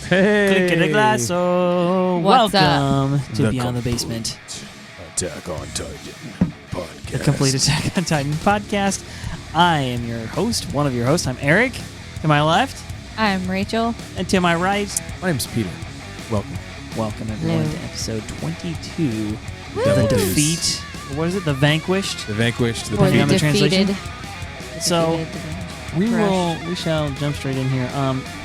Hey! Click the glass. So What's welcome up? to Beyond the Basement, Attack on Titan the podcast. complete Attack on Titan podcast. I am your host, one of your hosts. I'm Eric. To my left, I'm Rachel. and to my right, My name's Peter. Welcome. welcome everyone Hello. to episode 22 Woo! of The Devil Days. Defeat. What is it? The Vanquished. The Vanquished. The Or the Depending on the defeated. translation. So, Crushed. We shall jump straight in here.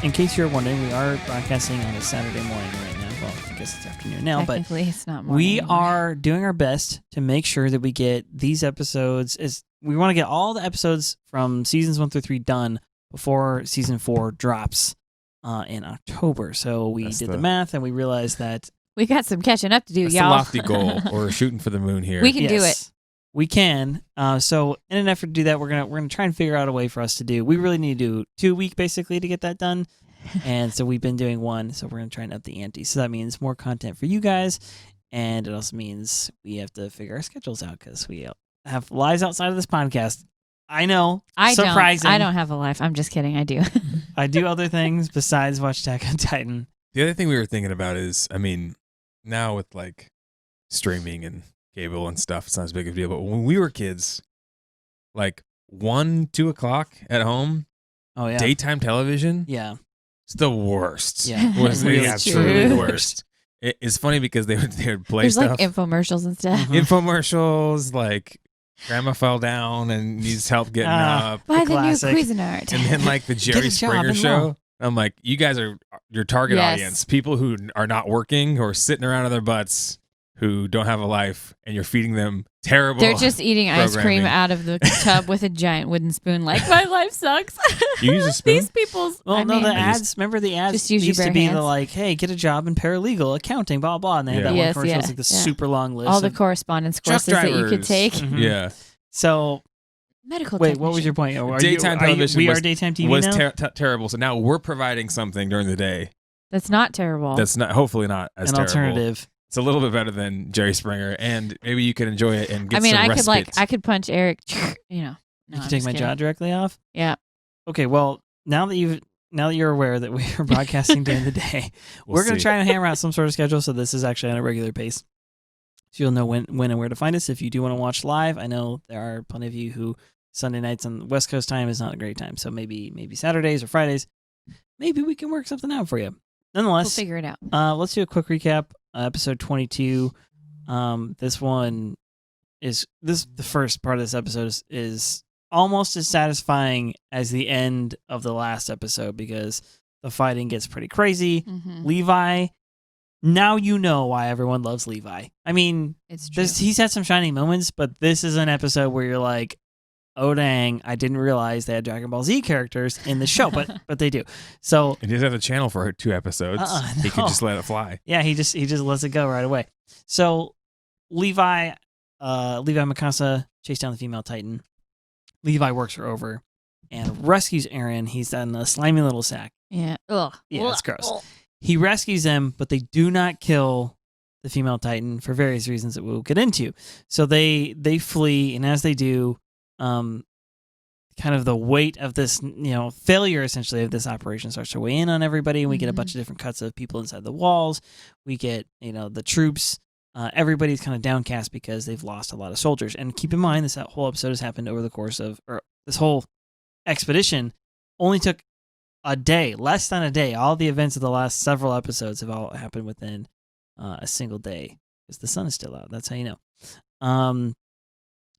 In case you're wondering, we are broadcasting on a Saturday morning right now. Well, I guess it's afternoon now, but Technically, it's not morning we anymore. are doing our best to make sure that we get these episodes. We want to get all the episodes from seasons 1 through 3 done before season 4 drops in October. So we That's did the the- math and we realized that We got some catching up to do, That's y'all. the lofty goal. We're shooting for the moon here. We can do yes, we can. So in an effort to do that, we're gonna try and figure out a way for us to do. We really need to do 2 week basically to get that done. And so we've been doing one, so we're going to try and up the ante. So that means more content for you guys, and it also means we have to figure our schedules out because we have lives outside of this podcast. I know, surprising. I don't have a life. I'm just kidding. I do. I do other things besides watch Attack on Titan. The other thing we were thinking about is, I mean, now with like streaming and cable and stuff, it's not as big of a deal. But when we were kids, like 1, 2 o'clock at home, Oh yeah, daytime television, yeah, it's the worst. yeah. Was Really yeah, true. truly the worst. It's funny because they would play There's stuff. like infomercials and stuff. Mhm. Infomercials like grandma fell down and needs help getting up, Buy the new Classic. Cuisinart. and then like the Jerry a job Springer and show. roll. I'm like, you guys are your target Yes. audience, people who are not working, who are sitting around on their butts, who don't have a life, and you're feeding them terrible. They're just eating ice cream programming. out of the tub with a giant wooden spoon. Like, my life sucks. You use a spoon? These people's. Well, I no, mean, the I just- ads. Remember the ads Just use your used to bare be the hands. like, "Hey, get a job in paralegal, accounting, blah blah," and they had Yeah. that Yes, one commercial. yeah, It's like the yeah. super long list. all the of- correspondence Truck courses that you could drivers. take. Mhm. Yeah. So Medical. wait, what was your technician. point? Are Daytime television we was- are daytime TV was now, terrible. So now we're providing something during the day That's not terrible. that's not, hopefully not as an terrible. alternative. It's a little bit better than Jerry Springer, and maybe you can enjoy it and get I mean, some I respite. could could punch Eric. You know. No, You I'm can take just my kidding. jaw directly off. Yeah. Okay, well, now that you're aware that we are broadcasting during the day, We'll we're going to see. try and hammer out some sort of schedule so this is actually on a regular pace. So you'll know when and where to find us if you do want to watch live. I know there are plenty of you who Sunday nights on West Coast time is not a great time. So maybe Saturdays or Fridays, maybe we can work something out for you. We'll Nonetheless, figure it out. let's do a quick recap. Episode 22. This one is the first part of this episode is almost as satisfying as the end of the last episode because the fighting gets pretty crazy. Mhm. Levi, now you know why everyone loves Levi. I mean, It's true. he's had some shining moments, but this is an episode where you're like, oh dang, I didn't realize they had Dragon Ball Z characters in the show, but they do. So And he doesn't have the channel for 2 episodes. He could no. just let it fly. yeah, he just lets it go right away. So Levi and Mikasa chase down the female Titan. Levi works her over and rescues Eren. He's in a slimy little sack. Yeah. Ugh. Yeah, it's gross. Ugh. He rescues them, but they do not kill the female Titan for various reasons that we'll get into. So they flee, and as they do, kind of the weight of this, failure essentially of this operation starts to weigh in on everybody. And we get a Mhm. bunch of different cuts of people inside the walls. We get, the troops. Everybody's kind of downcast because they've lost a lot of soldiers. And keep in mind, that whole episode has happened over the course of, or this whole expedition only took a day, less than a day. All the events of the last several episodes have all happened within a single day because the sun is still out. That's how you know.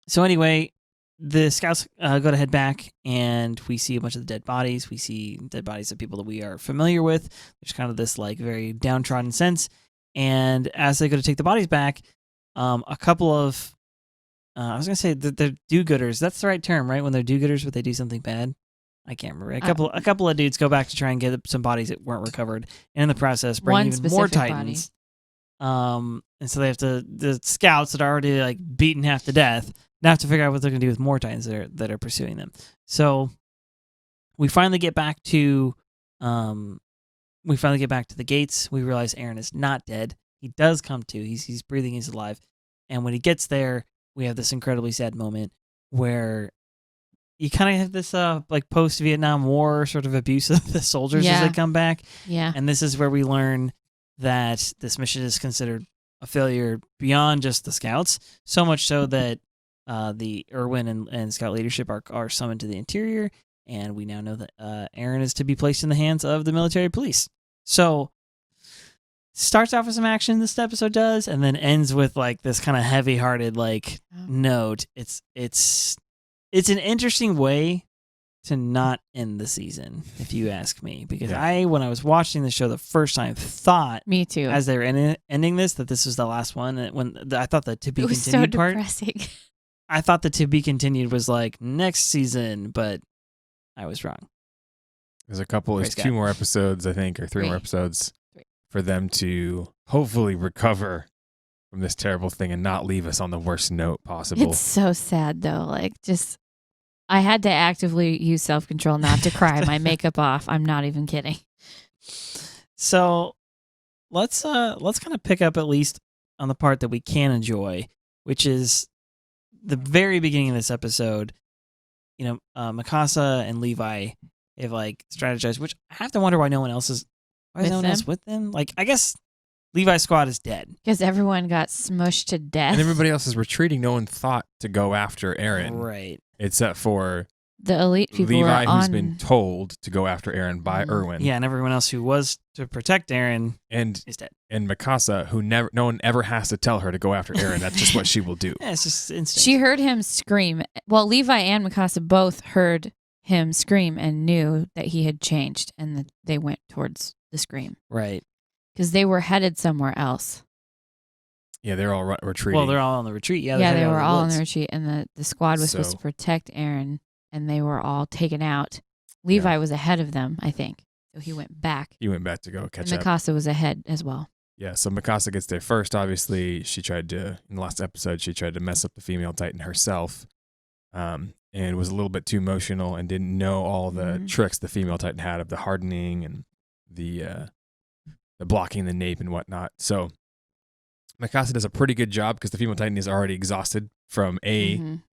So anyway, the scouts go to head back, and we see a bunch of the dead bodies. We see dead bodies of people that we are familiar with. There's kind of this like very downtrodden sense. And as they go to take the bodies back, a couple of I was gonna say that they're do-gooders. That's the right term, right? When they're do-gooders, but they do something bad. I can't remember. A couple of dudes go back to try and get some bodies that weren't recovered, and in the process, bring One even more specific body. Titans. And so they have to, the scouts that are already like beaten half to death now have to figure out what they're gonna do with more Titans that are pursuing them. So we finally get back to the gates. We realize Eren is not dead. He does come to. He's breathing. He's alive. And when he gets there, we have this incredibly sad moment where you kind of have this like post-Vietnam War sort of abuse of the soldiers as they come back. Yeah. And this is where we learn that this mission is considered a failure beyond just the scouts, so much so that the Irwin and scout leadership are summoned to the interior, and we now know that Eren is to be placed in the hands of the military police. So starts off with some action, this episode does, and then ends with like this kind of heavy-hearted like note. It's an interesting way to not end the season, if you ask me, because when I was watching the show the first time, thought me too, as they were ending this, that this was the last one. And when I thought the to be it was continued so part, depressing. I thought the to be continued was like next season, but I was wrong. There's there's 2 more episodes, I think, or 3 more episodes for them to hopefully recover from this terrible thing and not leave us on the worst note possible. It's so sad though. Like, just I had to actively use self-control not to cry my makeup off. I'm not even kidding. So let's kind of pick up at least on the part that we can enjoy, which is the very beginning of this episode. You know, Mikasa and Levi have like strategized, which I have to wonder why no one else is with them. Like, I guess Levi's squad is dead because everyone got smushed to death, and everybody else is retreating. No one thought to go after Eren, right? Except for the elite people. Levi, who's been told to go after Eren by Irwin. Yeah, and everyone else who was to protect Eren is dead. And Mikasa, who no one ever has to tell her to go after Eren. That's just what she will do. Yeah, it's just instinct. She heard him scream. Well, Levi and Mikasa both heard him scream and knew that he had changed, and that they went towards the scream. Right. Because they were headed somewhere else. Yeah, they're all retreating. Well, they're all on the retreat. Yeah, they were all on the retreat, and the squad was supposed to protect Eren, and they were all taken out. Levi was ahead of them, I think. So he went back. He went back to go catch up. Mikasa was ahead as well. Yeah, so Mikasa gets there first. Obviously, in the last episode, she tried to mess up the female Titan herself, and was a little bit too emotional and didn't know all the tricks the female Titan had of the hardening and the blocking the nape and whatnot. So Mikasa does a pretty good job because the female Titan is already exhausted from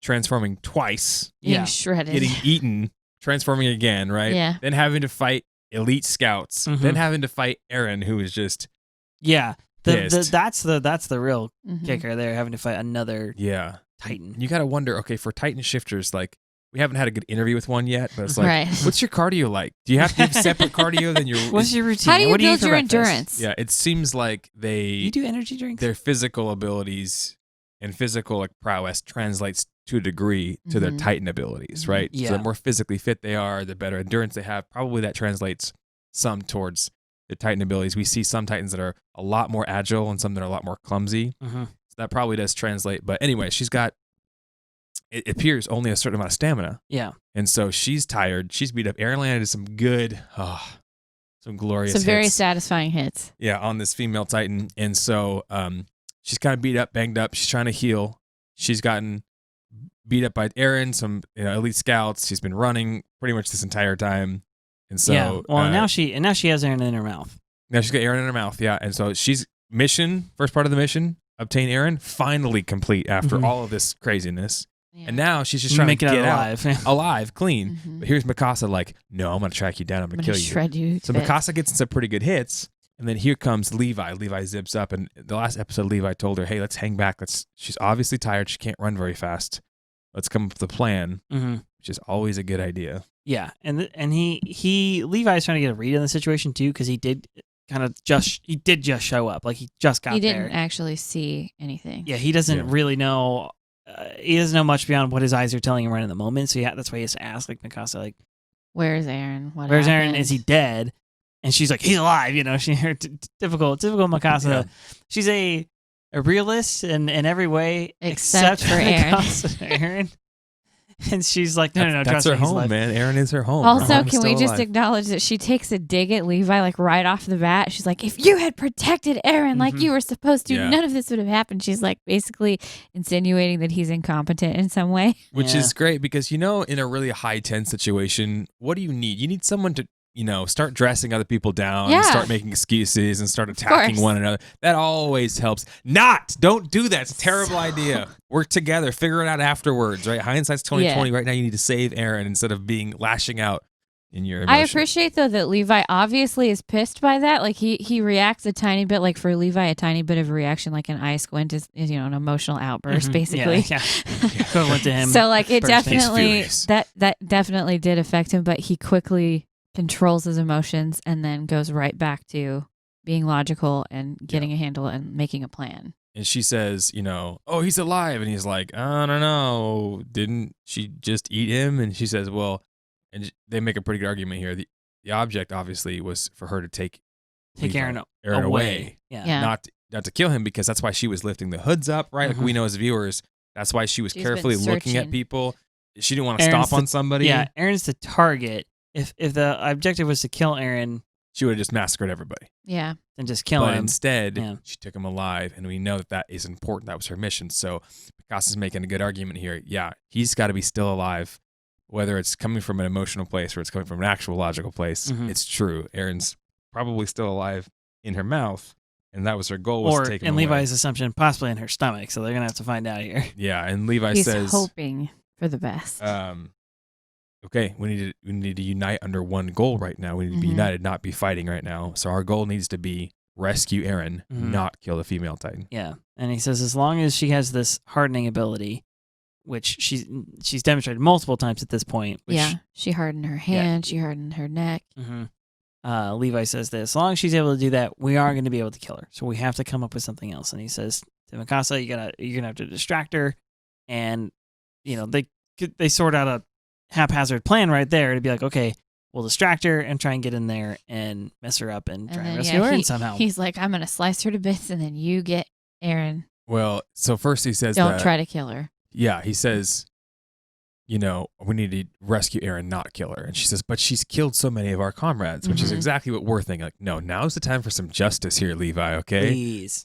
transforming twice, getting shredded, getting eaten, transforming again, right? Yeah. Then having to fight elite scouts, then having to fight Eren, who is just that's the real kicker there, having to fight another Titan. You gotta wonder, okay, for Titan shifters, like, we haven't had a good interview with one yet, but it's like, what's your cardio like? Do you have to have separate cardio than your? What's your routine? How do you build your endurance? Yeah, it seems like you do energy drinks. Their physical abilities and physical like prowess translates to a degree to their Titan abilities, right? Yeah. So the more physically fit they are, the better endurance they have. Probably that translates some towards the Titan abilities. We see some Titans that are a lot more agile and some that are a lot more clumsy. So that probably does translate. But anyway, she's got, it appears, only a certain amount of stamina. Yeah. And so she's tired. She's beat up. Eren landed some good, some glorious hits. Some very satisfying hits. Yeah, on this female Titan. And so she's kind of beat up, banged up. She's trying to heal. She's gotten beat up by Eren, some elite scouts. She's been running pretty much this entire time. And so now she has Eren in her mouth. Now she's got Eren in her mouth, yeah. And so she's first part of the mission, obtain Eren, finally complete after all of this craziness. Yeah. And now she's just trying to get out alive, clean. But here's Mikasa like, no, I'm going to track you down. I'm going to kill you. Shred you. So Mikasa gets some pretty good hits. And then here comes Levi. Levi zips up. And the last episode, Levi told her, hey, let's hang back. She's obviously tired. She can't run very fast. Let's come up with a plan, which is always a good idea. Yeah. And Levi's trying to get a read on the situation too, because he did just show up. Like, he just got there. He didn't actually see anything. Yeah, he doesn't really know. He doesn't know much beyond what his eyes are telling him right in the moment. So that's why he has to ask, like, Mikasa, like, where's Eren? Where's Eren? Is he dead? And she's like, he's alive. She typical Mikasa. Yeah. She's a realist in every way except for Eren. And she's like, no, that's her home, man. Eren is her home. Also, can we just acknowledge that she takes a dig at Levi, like, right off the bat? She's like, if you had protected Eren like you were supposed to, none of this would have happened. She's like basically insinuating that he's incompetent in some way. Which is great because, in a really high tense situation, what do you need? You need someone to start dressing other people down, Yeah. and start making excuses, and start attacking course. one another. That always helps. Don't do that. It's a terrible idea. Work together. Figure it out afterwards, right? Hindsight's 2020. Right now, you need to save Eren instead of lashing out in your emotion. I appreciate though that Levi obviously is pissed by that. Like he reacts a tiny bit. Like for Levi, a tiny bit of a reaction, like an eye squint is an emotional outburst, basically. Yeah. Equivalent to him. So like it bursting. definitely that definitely did affect him, but he quickly controls his emotions and then goes right back to being logical and getting a handle and making a plan. And she says, oh, he's alive. And he's like, I don't know. Didn't she just eat him? And she says, well, and they make a pretty good argument here. The object obviously was for her to take Eren away. Yeah. Not to kill him, because that's why she was lifting the hoods up, right? Like we know as viewers, that's why she was She's carefully been looking at searching. people. She didn't want to stomp on somebody. Yeah, Eren's the target. If the objective was to kill Eren, She would have just massacred everybody. Yeah. then just kill But him. instead, she took him alive, and we know that is important. That was her mission. So Mikasa's making a good argument here. Yeah, he's got to be still alive, whether it's coming from an emotional place or it's coming from an actual logical place. It's true. Eren's probably still alive in her mouth, and that was her goal, was to take him in away. Levi's assumption, possibly in her stomach. So they're going to have to find out here. Yeah, and Levi He's says, hoping for the best. okay, we need to unite under one goal right now. We need to be united, not be fighting right now. So our goal needs to be rescue Eren, not kill the female Titan. Yeah, and he says as long as she has this hardening ability, which she's demonstrated multiple times at this point. Which, she hardened her hand. She hardened her neck. Levi says that as long as she's able to do that, we are going to be able to kill her. So we have to come up with something else. And he says to Mikasa, you're gonna have to distract her, and they sort out a haphazard plan right there to be like, okay, we'll distract her and try and get in there and mess her up and try and rescue Eren somehow. He's like, I'm gonna slice her to bits, and then you get Eren. Well, so first he says, don't try to kill her. Yeah, he says, we need to rescue Eren, not kill her. And she says, but she's killed so many of our comrades, which is exactly what we're thinking. Like, no, now's the time for some justice here, Levi, okay? Please.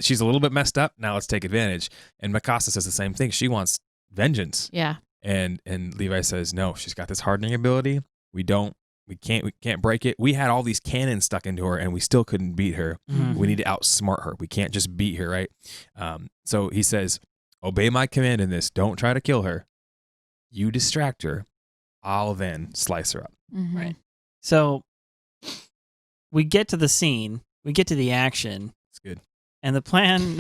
She's a little bit messed up. Now let's take advantage. And Mikasa says the same thing. She wants vengeance. Yeah. And Levi says, no, she's got this hardening ability. We can't break it. We had all these cannons stuck into her and we still couldn't beat her. We need to outsmart her. We can't just beat her, right? So he says, obey my command in this. Don't try to kill her. You distract her. I'll then slice her up. Right. So we get to the scene. We get to the action. It's good. And the plan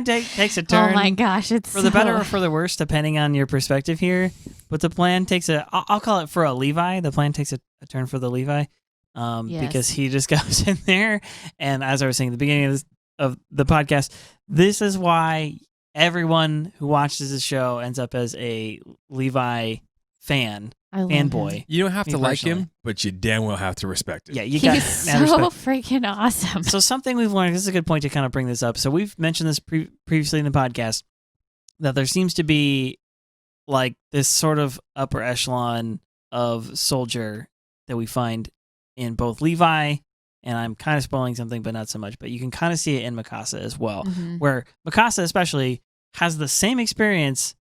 takes a turn. Oh my gosh, it's for the better or for the worse, depending on your perspective here. But the plan takes I'll call it for a Levi. The plan takes a turn for the Levi, because he just goes in there. And as I was saying at the beginning of the podcast, this is why everyone who watches this show ends up as a Levi fanboy. You don't have to like him, but you damn well have to respect him. Yeah, you He's got so freaking awesome. So something we've learned, this is a good point to kind of bring this up. So we've mentioned this previously in the podcast, that there seems to be like this sort of upper echelon of soldier that we find in both Levi, and I'm kind of spoiling something, but not so much, but you can kind of see it in Mikasa as well, where Mikasa especially has the same experience,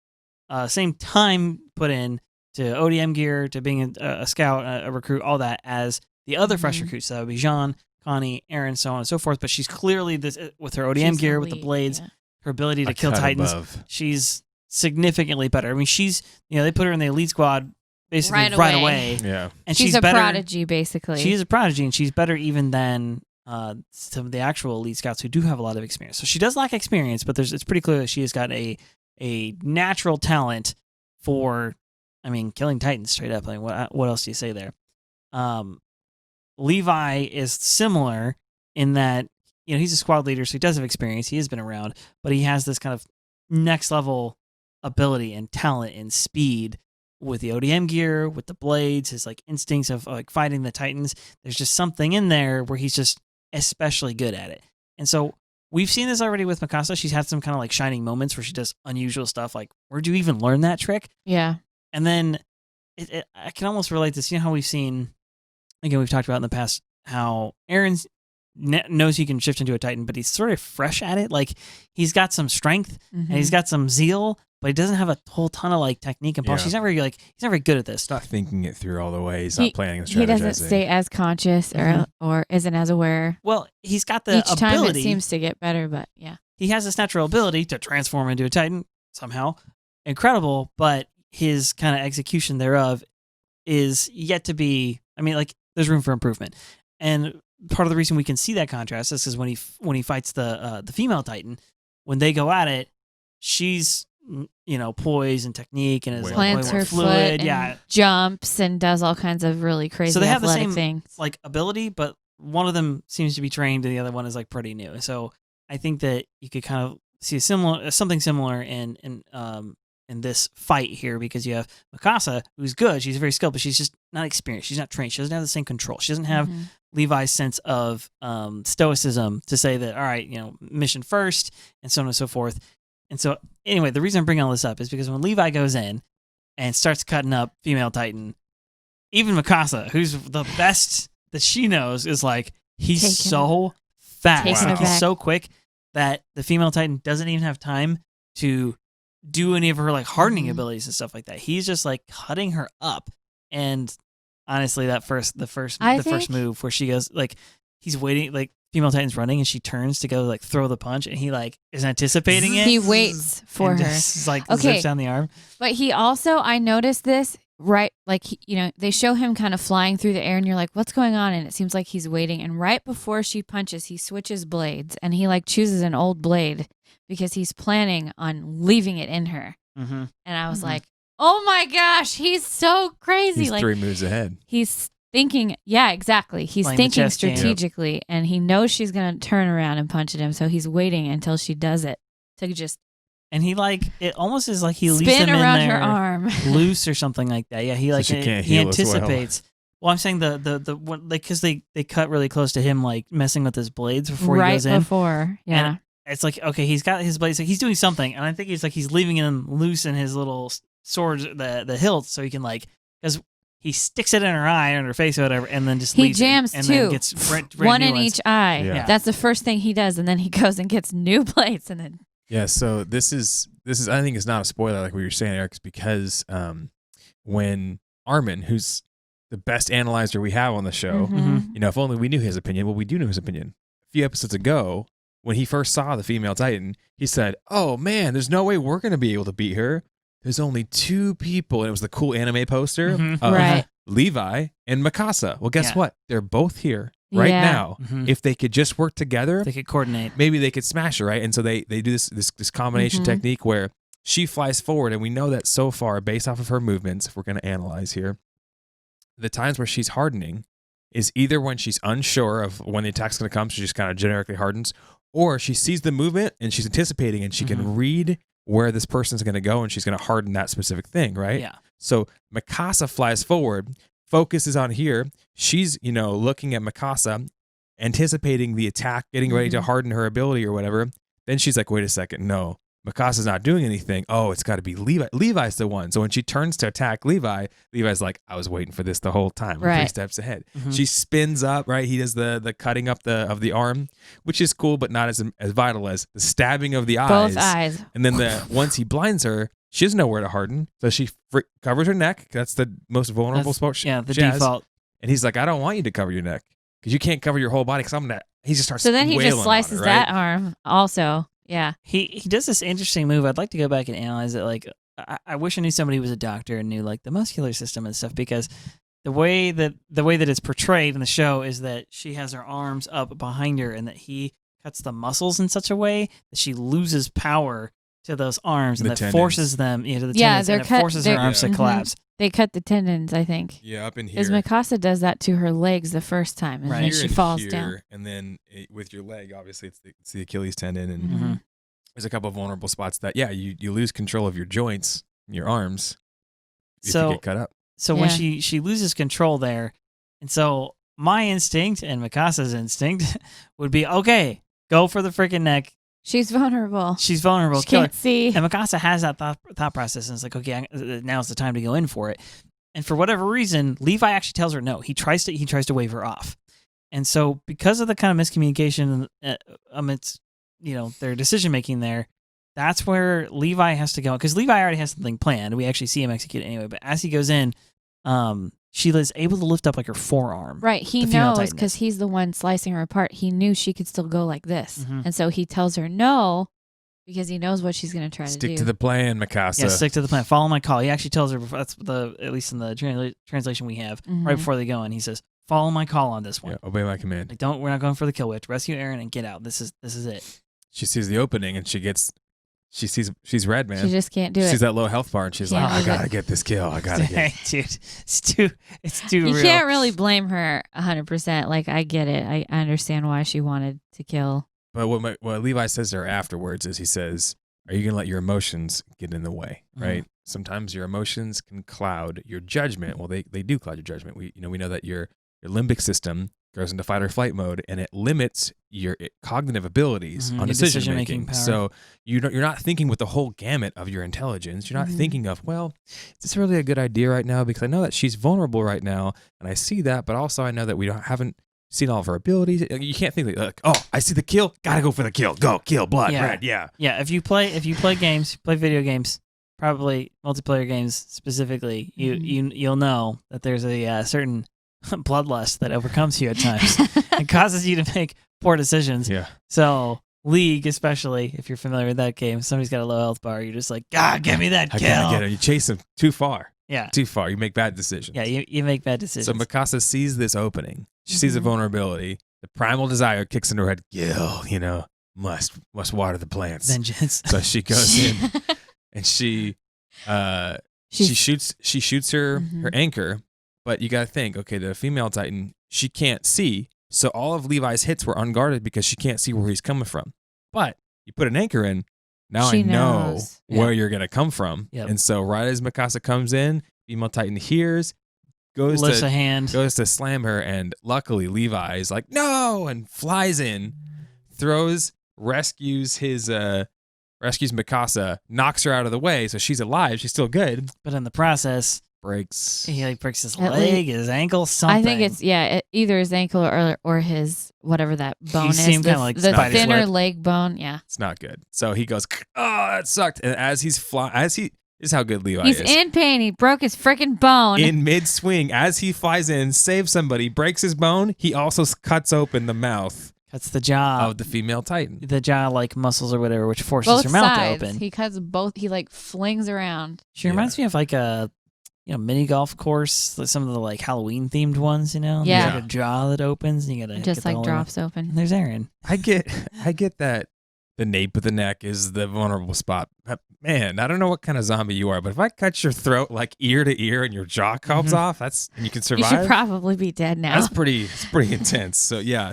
same time put in to ODM gear, to being a scout, a recruit, all that, as the other fresh recruits. So that would be Jean, Connie, Eren, so on and so forth. But she's clearly this with her ODM gear, with the blades, her ability to kill Titans. She's significantly better. I mean, she's they put her in the elite squad basically right away. Yeah, and she's a better, prodigy, basically. She is a prodigy, and she's better even than some of the actual elite scouts who do have a lot of experience. So she does lack experience, but it's pretty clear that she has got a natural talent for, killing Titans straight up. Like, what else do you say there? Levi is similar in that, he's a squad leader, so he does have experience. He has been around, but he has this kind of next level ability and talent and speed with the ODM gear, with the blades, his instincts of fighting the Titans. There's just something in there where he's just especially good at it. And so we've seen this already with Mikasa. She's had some kind of shining moments where she does unusual stuff. Like, where'd you even learn that trick? Yeah. And then I can almost relate this. How we've seen, again, we've talked about in the past how Eren knows he can shift into a Titan, but he's sort of fresh at it. Like, he's got some strength and he's got some zeal, but he doesn't have a whole ton of like technique and polish. Yeah. He's not very good at this. He's not thinking it through all the way. He's not planning and strategizing. He doesn't stay as conscious or isn't as aware. Well, he's got the Each time ability. it seems to get better, but yeah. He has this natural ability to transform into a Titan somehow. Incredible, but his kind of execution thereof is yet to be, I mean, like, there's room for improvement. And part of the reason we can see that contrast is because when he fights the female Titan, when they go at it, she's, poise and technique and is plants way more her fluid. foot and jumps and does all kinds of really crazy so they have athletic the same things. like ability, but one of them seems to be trained and the other one is like pretty new. So I think that you could kind of see something similar in this fight here, because you have Mikasa, who's good, she's very skilled, but she's just not experienced. She's not trained. She doesn't have the same control. She doesn't have Levi's sense of stoicism to say that, all right, mission first, and so on and so forth. And so, anyway, the reason I'm bringing all this up is because when Levi goes in and starts cutting up female Titan, even Mikasa, who's the best that she knows, is like, he's so fast. Like, he's so quick that the female Titan doesn't even have time to do any of her like hardening abilities and stuff like that. He's just like cutting her up. And honestly, the first move where she goes, like, he's waiting, like, female Titan's running and she turns to go like throw the punch and he like is anticipating it. He waits for her. Just, like, zips down the arm. But he also, I noticed this, right, like, they show him kind of flying through the air and you're like, what's going on? And it seems like he's waiting. And right before she punches, he switches blades and he like chooses an old blade because he's planning on leaving it in her. And I was like, oh my gosh, he's so crazy. He's like 3 moves ahead. He's thinking, yeah, exactly. He's thinking strategically and he knows she's going to turn around and punch at him. So he's waiting until she does it to just. And he like, it almost is like he leaves spin him around in there her arm loose or something like that. Yeah, he like, so he anticipates. Well, I'm saying the one, like, because they cut really close to him, like messing with his blades before he goes in. Right before, yeah. And it's like, okay, he's got his blades, like he's doing something, and I think he's leaving him loose in his little sword, the hilt, so he can like, because he sticks it in her eye or in her face or whatever, and then just leaves jams it, and too. Then gets brand one new in ones. each eye. Yeah. That's the first thing he does, and then he goes and gets new blades, and then. Yeah, so this is I think it's not a spoiler like what you're saying, Eric, because when Armin, who's the best analyzer we have on the show, if only we knew his opinion. Well, we do know his opinion. A few episodes ago, when he first saw the female Titan, he said, "Oh man, there's no way we're gonna be able to beat her. There's only 2 people," and it was the cool anime poster of Right. Levi and Mikasa. Well, guess what? They're both here right Yeah. now. If they could just work together, They could coordinate. maybe they could smash her, right? And so they do this combination technique where she flies forward, and we know that so far, based off of her movements, if we're going to analyze here, the times where she's hardening is either when she's unsure of when the attack's going to come, so she just kind of generically hardens, or she sees the movement and she's anticipating and she can read where this person's going to go and she's going to harden that specific thing, right? Yeah. So Mikasa flies forward, focuses on here. She's, looking at Mikasa, anticipating the attack, getting ready to harden her ability or whatever. Then she's like, wait a second, no, Mikasa's not doing anything. Oh, it's got to be Levi. Levi's the one. So when she turns to attack Levi's like, I was waiting for this the whole time. Right. 3 steps ahead. She spins up, right? He does the cutting up of the arm, which is cool, but not as vital as the stabbing of the eyes. Both eyes. And then once he blinds her, she doesn't know where to harden. So she covers her neck. That's the most vulnerable spot. Yeah, the she has. default. And he's like, I don't want you to cover your neck because you can't cover your whole body. Because he just starts. So then he wailing just slices on her, right? that arm also. Yeah. He does this interesting move. I'd like to go back and analyze it. Like, I wish I knew somebody who was a doctor and knew like the muscular system and stuff, because the way that it's portrayed in the show is that she has her arms up behind her and that he cuts the muscles in such a way that she loses power to those arms and that tendons. Forces them to the Yeah, tendons, and it forces her arms to collapse. They cut the tendons, I think. Yeah, up in here. Because Mikasa does that to her legs the first time, and then Here she and falls here, down. and then with your leg, obviously it's the Achilles tendon, and there's a couple of vulnerable spots that you lose control of your joints, your arms, if you get cut up. So when she loses control there, and so my instinct and Mikasa's instinct would be, okay, go for the freaking neck. She's vulnerable. She can't see. And Mikasa has that thought process, and it's like, okay, now's the time to go in for it. And for whatever reason, Levi actually tells her no. He tries to wave her off. And so because of the kind of miscommunication amidst their decision making there, that's where Levi has to go, because Levi already has something planned. We actually see him execute it anyway. But as he goes in, she is able to lift up like her forearm. Right. He the female knows Titan because is. he's the one slicing her apart. He knew she could still go like this. Mhm. And so he tells her no because he knows what she's going to try to do. Stick to the plan, Mikasa. Yeah, stick to the plan. Follow my call. He actually tells her, that's at least in the translation we have, Mhm. right before they go in. He says, "Follow my call on this one. Yeah, obey my command. Like, we're not going for the kill. We have to rescue Eren and get out. This is it." She sees the opening and she's red, man. She just can't do She it. sees that low health bar and she's Can't like, I do gotta it. get this kill. I gotta get it. Dude, it's too You real. can't really blame her 100%. Like, I get it. I understand why she wanted to kill. But what Levi says to her afterwards is he says, are you going to let your emotions get in the way, right? Sometimes your emotions can cloud your judgment. Well, they do cloud your judgment. We know that your limbic system goes into fight or flight mode and it limits your cognitive abilities on Your decision-making. power. So you're not thinking with the whole gamut of your intelligence. You're not thinking of, well, is this really a good idea right now? Because I know that she's vulnerable right now and I see that, but also I know that we haven't seen all of her abilities. You can't think like, oh, I see the kill, gotta go for the kill. Go, kill, blood, red, yeah. Yeah, if you play games, play video games, probably multiplayer games specifically, you'll know that there's a certain bloodlust that overcomes you at times. It causes you to make poor decisions. Yeah. So League, especially if you're familiar with that game, somebody's got a low health bar, you're just like, God, give me that I kill. gotta get him. You chase him too far. Yeah. Too far. You make bad decisions. Yeah, you make bad decisions. So Mikasa sees this opening. She sees the vulnerability. The primal desire kicks into her head. Gil, must water the plants. Vengeance. So she goes in and she shoots her anchor. But you gotta think, okay, the female Titan, she can't see. So all of Levi's hits were unguarded because she can't see where he's coming from. But you put an anchor in, now She I know knows. where you're gonna come from. Yep. And so right as Mikasa comes in, female Titan hears, Lifts a hand. goes to slam her, and luckily Levi is like, no, and flies in, rescues Mikasa, knocks her out of the way, so she's alive, she's still good. But in the process, Breaks. he breaks his At leg, his ankle, something. I think it's either his ankle or his whatever that bone is. seemed kinda like the Spidey's thinner lip. leg bone. Yeah, It's not good. So he goes, oh, that sucked. And as he's this is how good Levi he's is. in pain. He broke his freaking bone. In mid-swing, as he flies in, saves somebody, breaks his bone, he also cuts open the mouth Cuts the jaw. of the female Titan. The jaw like muscles or whatever, which forces Both her mouth sides. to open. He cuts both. He like flings around. She reminds me of like a mini golf course, like some of the like Halloween themed ones, Yeah. There's like a jaw that opens and you gotta Just get the like whole- drops open. And there's Eren. I get that the nape of the neck is the vulnerable spot. Man, I don't know what kind of zombie you are, but if I cut your throat like ear to ear and your jaw comes off, and you can You survive. should probably be dead now. It's pretty intense. So yeah,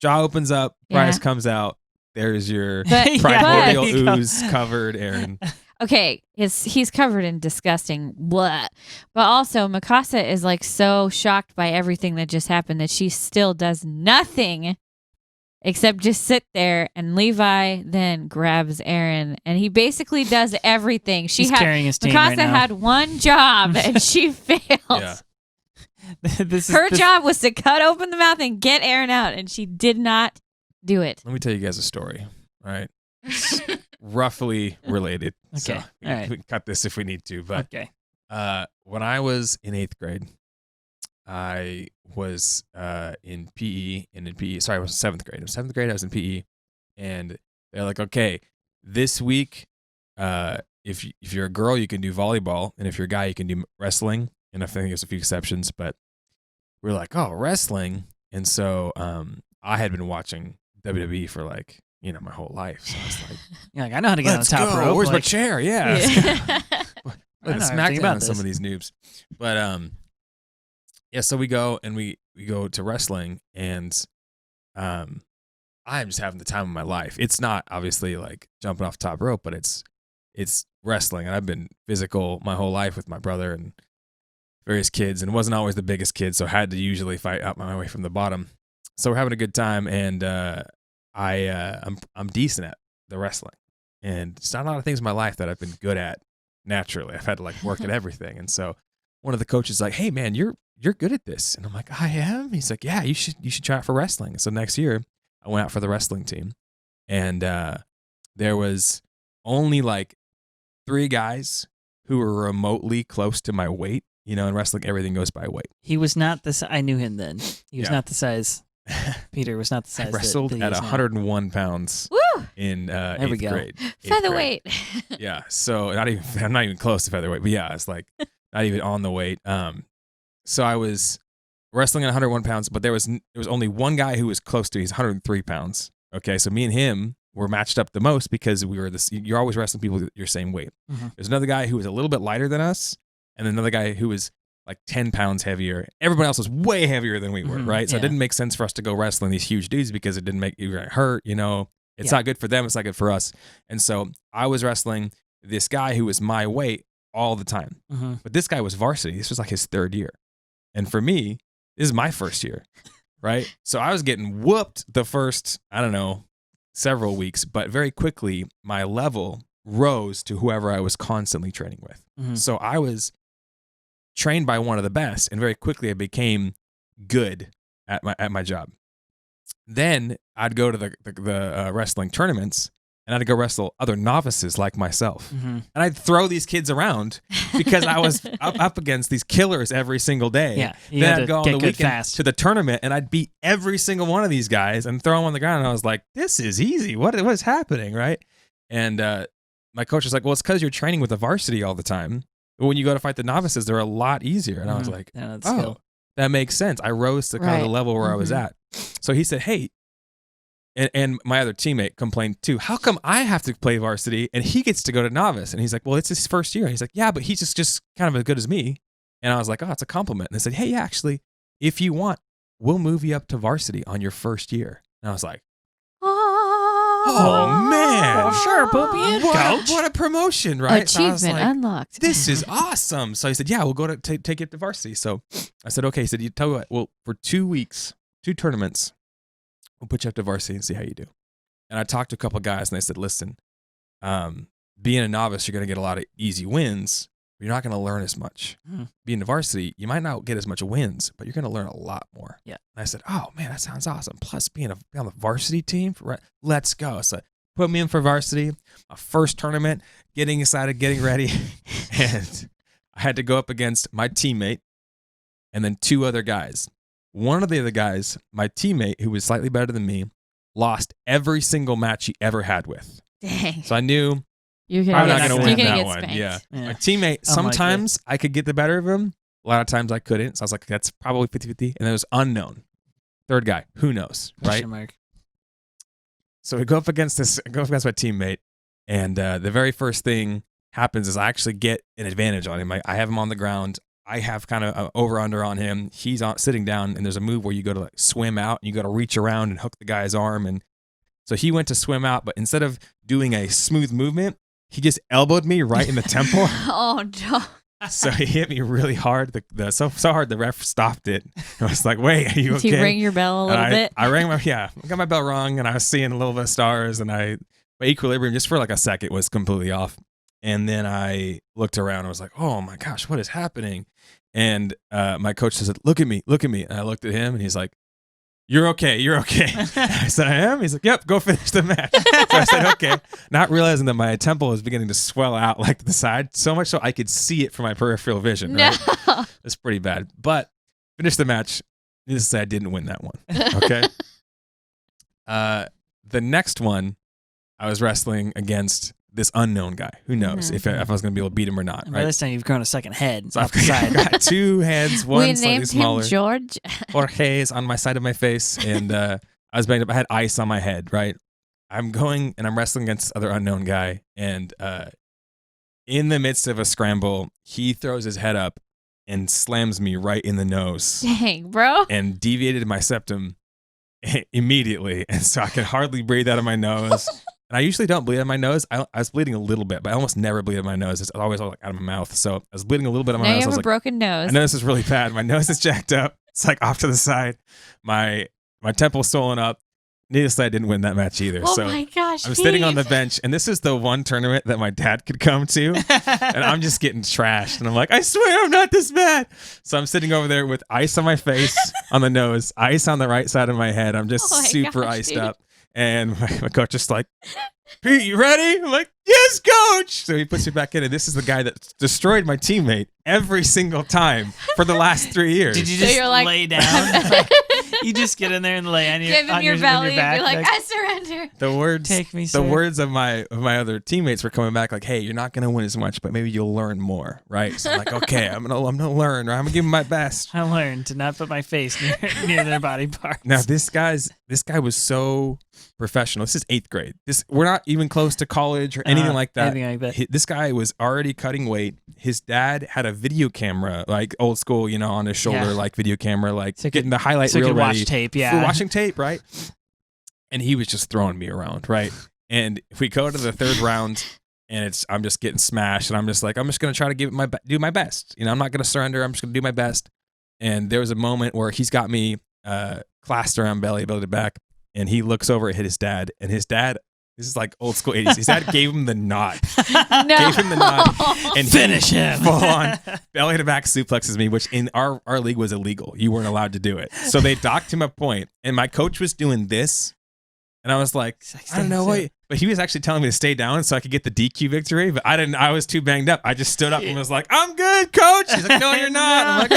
jaw opens up, Yeah. Bryce comes out. There's your But- primordial there you go. ooze covered Eren. Okay, he's covered in disgusting blah. But also Mikasa is like so shocked by everything that just happened that she still does nothing except just sit there, and Levi then grabs Eren and he basically does everything. She's carrying his team Mikasa right now. had one job and she failed. Yeah. Her job was to cut open the mouth and get Eren out, and she did not do it. Let me tell you guys a story. All right. It's roughly related. So Okay. we All right. can cut this if we need to. But Okay. when I was in 8th grade, I was in PE, and in PE, sorry, I was in 7th grade. In 7th grade, I was in PE, and they're like, okay, this week, if you're a girl, you can do volleyball, and if you're a guy, you can do wrestling. And I think there's a few exceptions, but we're like, oh, wrestling. And so I had been watching WWE for like, my whole life. So I was like, You're like, I know how to get on the let's top go. rope. Where's my like, chair? Yeah. Yeah. I know Let's everything smack about down some this. of these noobs. But yeah, so we go and we go to wrestling, and I'm just having the time of my life. It's not obviously like jumping off the top rope, but it's wrestling. And I've been physical my whole life with my brother and various kids, and wasn't always the biggest kid, so I had to usually fight up my way from the bottom. So we're having a good time, and I'm decent at the wrestling, and it's not a lot of things in my life that I've been good at naturally. I've had to like work at everything, and so one of the coaches is like, "Hey man, you're good at this," and I'm like, "I am." He's like, "Yeah, you should try out for wrestling." So next year, I went out for the wrestling team, and there was only like 3 guys who were remotely close to my weight. In wrestling, everything goes by weight. He was not I knew him then. He was Yeah. not the size. Peter was not the size. I wrestled that he at is now. 101 pounds Woo! in There we 8th go. grade. 8th grade. Featherweight. Yeah, so I'm not even close to featherweight, but yeah, it's like not even on the weight. So I was wrestling at 101 pounds, but there was only one guy who was close to. He's 103 pounds. Okay, so me and him were matched up the most because we were this. You're always wrestling people your same weight. Mhm. There's another guy who was a little bit lighter than us, and another guy who was like 10 pounds heavier. Everybody else was way heavier than we were, Mhm, right? So it yeah. didn't make sense for us to go wrestling these huge dudes because it didn't make you hurt. It's Yeah. not good for them. It's not good for us. And so I was wrestling this guy who was my weight all the time. Mhm. But this guy was varsity. This was like his 3rd year. And for me, this is my 1st year, right? So I was getting whooped the first, I don't know, several weeks, but very quickly my level rose to whoever I was constantly training with. Mhm. So I was trained by one of the best, and very quickly I became good at my job. Then I'd go to the wrestling tournaments, and I'd go wrestle other novices like myself. Mhm. And I'd throw these kids around because I was up against these killers every single day. Yeah. You Then had I'd to go on get the good weekend fast. to the tournament, and I'd beat every single one of these guys and throw them on the ground. And I was like, this is easy. What is happening, right? And my coach was like, well, it's because you're training with the varsity all the time. But when you go to fight the novices, they're a lot easier. And I was Mhm. like, Yeah, that's oh, skill. that makes sense. I rose to kind of the Right. level where I was Mhm. at. So he said, hey, and my other teammate complained too, how come I have to play varsity and he gets to go to novice? And he's like, well, it's his 1st year. And he's like, yeah, but he's just kind of as good as me. And I was like, oh, it's a compliment. And they said, hey, yeah, actually, if you want, we'll move you up to varsity on your 1st year. And I was like, oh, man. Well, sure, put me in, coach. What a promotion, right? So I was Achievement like, unlocked. this is awesome. So he said, yeah, we'll go to take it to varsity. So I said, okay. He said, you tell me what, well, for 2 weeks, 2 tournaments, we'll put you up to varsity and see how you do. And I talked to a couple of guys and they said, listen, being a novice, you're going to get a lot of easy wins, but you're not going to learn as much. Mhm. Being a varsity, you might not get as much wins, but you're going to learn a lot more. Yeah. And I said, oh man, that sounds awesome. Plus being on the varsity team, let's go. So put me in for varsity, my 1st tournament, getting excited, getting ready. And I had to go up against my teammate and then 2 other guys. One of the other guys, my teammate, who was slightly better than me, lost every single match he ever had with. Dang. So I knew You're I'm gonna not get going to spanked. win You're gonna that get one. spanked. Yeah. Yeah. My teammate, Unlikely. sometimes I could get the better of him. A lot of times I couldn't. So I was like, that's probably 50-50. And it was unknown. 3rd guy, who knows, right? Question mark. So I go up against my teammate, and the very first thing happens is I actually get an advantage on him. I have him on the ground. I have kind of over under on him. He's sitting down, and there's a move where you go to like swim out, and you got to reach around and hook the guy's arm. And so he went to swim out, but instead of doing a smooth movement, he just elbowed me right in the temple. Oh no. So he hit me really hard. So hard the ref stopped it. I was like, "Wait, are you Did okay?" you ring your bell a And little bit? I rang I got my bell rung, and I was seeing a little bit of stars, and my equilibrium just for like a second was completely off. And then I looked around and was like, "Oh my gosh, what is happening?" And my coach said, "Look at me." And I looked at him, and he's like, "You're okay. I said, "I am." He's like, "Yep, go finish the match." So I said, "Okay," not realizing that my temple was beginning to swell out like the side, so much so I could see it from my peripheral vision. No. Right? It's pretty bad. But finished the match. Needless to say, I didn't win that one. Okay. The next one, I was wrestling against this unknown guy. Who knows if I was going to be able to beat him or not? And by Right. this time, you've grown a second head So off the side. I've got 2 heads, one We slightly named smaller. him George. Jorge is on my side of my face, and I was banged up. I had ice on my head, right? I'm going and I'm wrestling against this other unknown guy, and in the midst of a scramble, he throws his head up and slams me right in the nose Dang, bro. and deviated my septum immediately, and so I could hardly breathe out of my nose. And I usually don't bleed out of my nose. I was bleeding a little bit, but I almost never bleed out of my nose. It's always like out of my mouth. So I was bleeding a little bit out of my Now nose. you I have was a like, broken nose. I know this is really bad. My nose is jacked up. It's like off to the side. My temple's swollen up. Needless to say, I didn't win that match either. Oh so my gosh. I'm sitting on the Pete. bench, and this is the one tournament that my dad could come to, and I'm just getting trashed. And I'm like, I swear I'm not this bad. So I'm sitting over there with ice on my face, on the nose, ice on the right side of my head. I'm just Oh my super gosh, iced dude. up. And my coach just like, Pete, you ready? I'm like, yes, coach. So he puts me back in, and this is the guy that destroyed my teammate every single time for the last 3 years. Did you So just you're like, lay down? You just get in there and lay on your give him on your belly back, and be like, I surrender. The words, Take me, the sir. words of my other teammates were coming back like, "Hey, you're not gonna win as much, but maybe you'll learn more, right?" So I'm like, "Okay, I'm gonna learn. Right? I'm gonna give him my best." I learned to not put my face near their body parts. Now this guy was so professional. This is 8th grade. We're not even close to college or anything like that. Anything like that. This guy was already cutting weight. His dad had a video camera, like old school, on his shoulder, Yeah. like video camera, like So getting the highlight so you reel could ready. watch tape, For yeah. watching tape, right? And he was just throwing me around, right? And if we go to the 3rd round, and I'm just getting smashed, and I'm just like, I'm just gonna try to do my best. I'm not gonna surrender. I'm just gonna do my best. And there was a moment where he's got me clasped around belly to back, and he looks over at his dad, and his dad. This is like old school 80s. His dad gave him the nod. No. Gave him the nod. And Finish him. Full on belly to back suplexes me, which in our league was illegal. You weren't allowed to do it. So they docked him a point, and my coach was doing this. And I was like, I don't know what. But he was actually telling me to stay down so I could get the DQ victory. But I didn't. I was too banged up. I just stood up and was like, I'm good, coach. He's like, no, you're not. I'm like,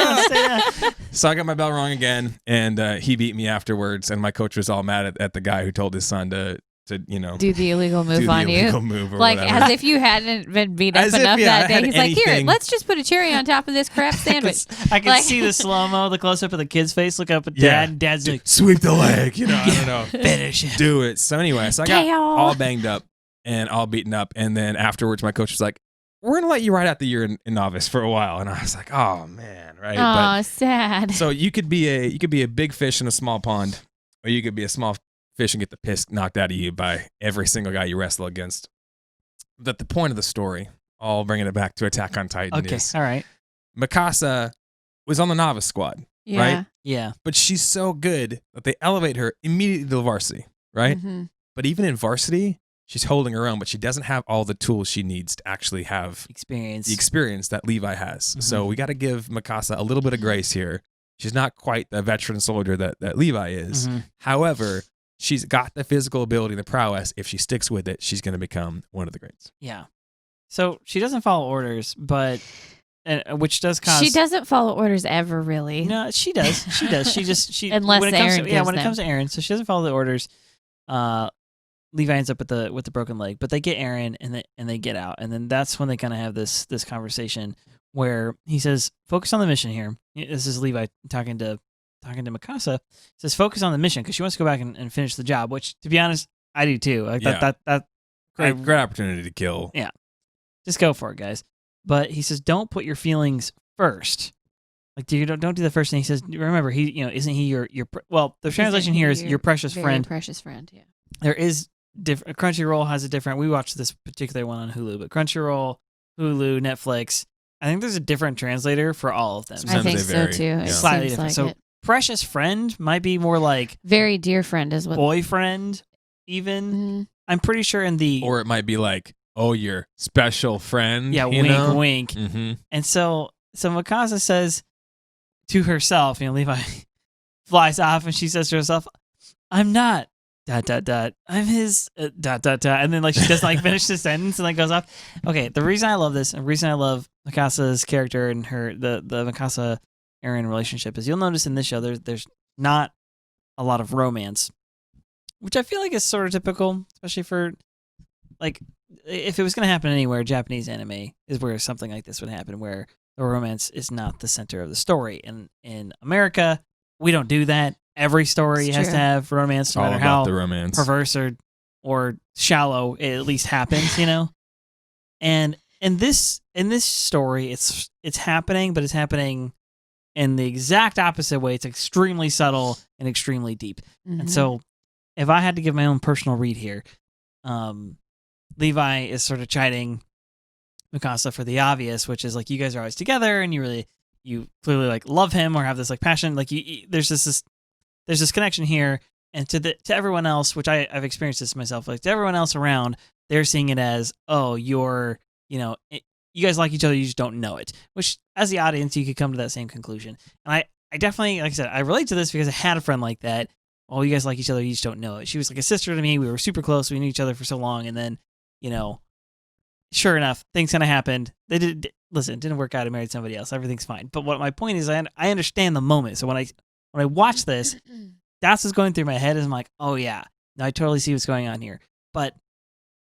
oh. So I got my bell wrong again. And he beat me afterwards. And my coach was all mad at the guy who told his son to do the illegal move do on the you. illegal move or Like whatever. as if you hadn't been beat up As if, enough yeah, that I day. had He's like, here, anything. let's just put a cherry on top of this crap sandwich. I can Like- see the slow-mo, the close-up of the kid's face. Look up at Yeah. dad. And dad's like, Sweep the leg. I don't know. finish it. Do it. So anyway, so I got KO. all banged up and all beaten up. And then afterwards, my coach was like, we're going to let you ride out the year in novice for a while. And I was like, oh, man. Right. Oh, sad. So you could be a big fish in a small pond, or you could be a small fish and get the piss knocked out of you by every single guy you wrestle against. But the point of the story, all bringing it back to Attack on Titan, Okay, is all right. Mikasa was on the novice squad, Yeah. right? Yeah. But she's so good that they elevate her immediately to varsity, right? Mhm. But even in varsity, she's holding her own, but she doesn't have all the tools she needs to actually have Experience. the experience that Levi has. Mhm. So we got to give Mikasa a little bit of grace here. She's not quite the veteran soldier that Levi is. Mhm. However, she's got the physical ability and the prowess. If she sticks with it, she's going to become one of the greats. Yeah. So she doesn't follow orders, but which does cause. She doesn't follow orders ever, really. No, she does. She does. She Unless when it comes Eren to, gives when it them. comes to Eren, so she doesn't follow the orders. Levi ends up with the broken leg, but they get Eren and they get out, and then that's when they kind of have this conversation where he says, "Focus on the mission here." This is Levi talking to Mikasa. He says, "Focus on the mission," because she wants to go back and finish the job. Which, to be honest, I do too. Like Yeah. that Great opportunity to kill. Yeah. Just go for it, guys. But he says, don't put your feelings first. Like, don't do the first thing. He says, remember, isn't he your well, the translation here is your precious Very friend. precious friend, yeah. There is different. Crunchyroll has a different. We watched this particular one on Hulu, but Crunchyroll, Hulu, Netflix. I think there's a different translator for all of them. Sometimes I think they so vary. too. Yeah. It Slightly seems different. like So it. precious friend might be more like Very dear friend is what. boyfriend. Even Mhm. I'm pretty sure in the Or it might be like, oh, your special friend. yeah, you wink, know? wink. Mm-hmm. And so Mikasa says to herself, Levi flies off and she says to herself, I'm not ... I'm his ... And then like she doesn't like finish the sentence and like goes off. Okay, the reason I love this and the reason I love Mikasa's character and her the Mikasa Eren relationship is you'll notice in this show there's not a lot of romance, which I feel like is sort of typical, especially for like if it was going to happen anywhere, Japanese anime is where something like this would happen, where the romance is not the center of the story. And in America, we don't do that. Every story It's has true. to have romance, no All matter about how the romance. perverse or shallow it at least happens, And in this story, it's happening, but it's happening in the exact opposite way. It's extremely subtle and extremely deep. Mhm. And so, if I had to give my own personal read here, Levi is sort of chiding Mikasa for the obvious, which is like you guys are always together, and you clearly like love him or have this like passion. Like there's this connection here, and to everyone else, which I've experienced this myself. Like to everyone else around, they're seeing it as you guys like each other, you just don't know it. Which as the audience, you could come to that same conclusion. And I definitely, like I said, I relate to this because I had a friend like that. oh, you guys like each other, you just don't know it. She was like a sister to me. We were super close. We knew each other for so long. And then, sure enough, things kind of happened. They didn't work out. I married somebody else. Everything's fine. But what my point is, I understand the moment. So when I watch this, that's what's going through my head. Is I'm like, oh yeah, I totally see what's going on here. But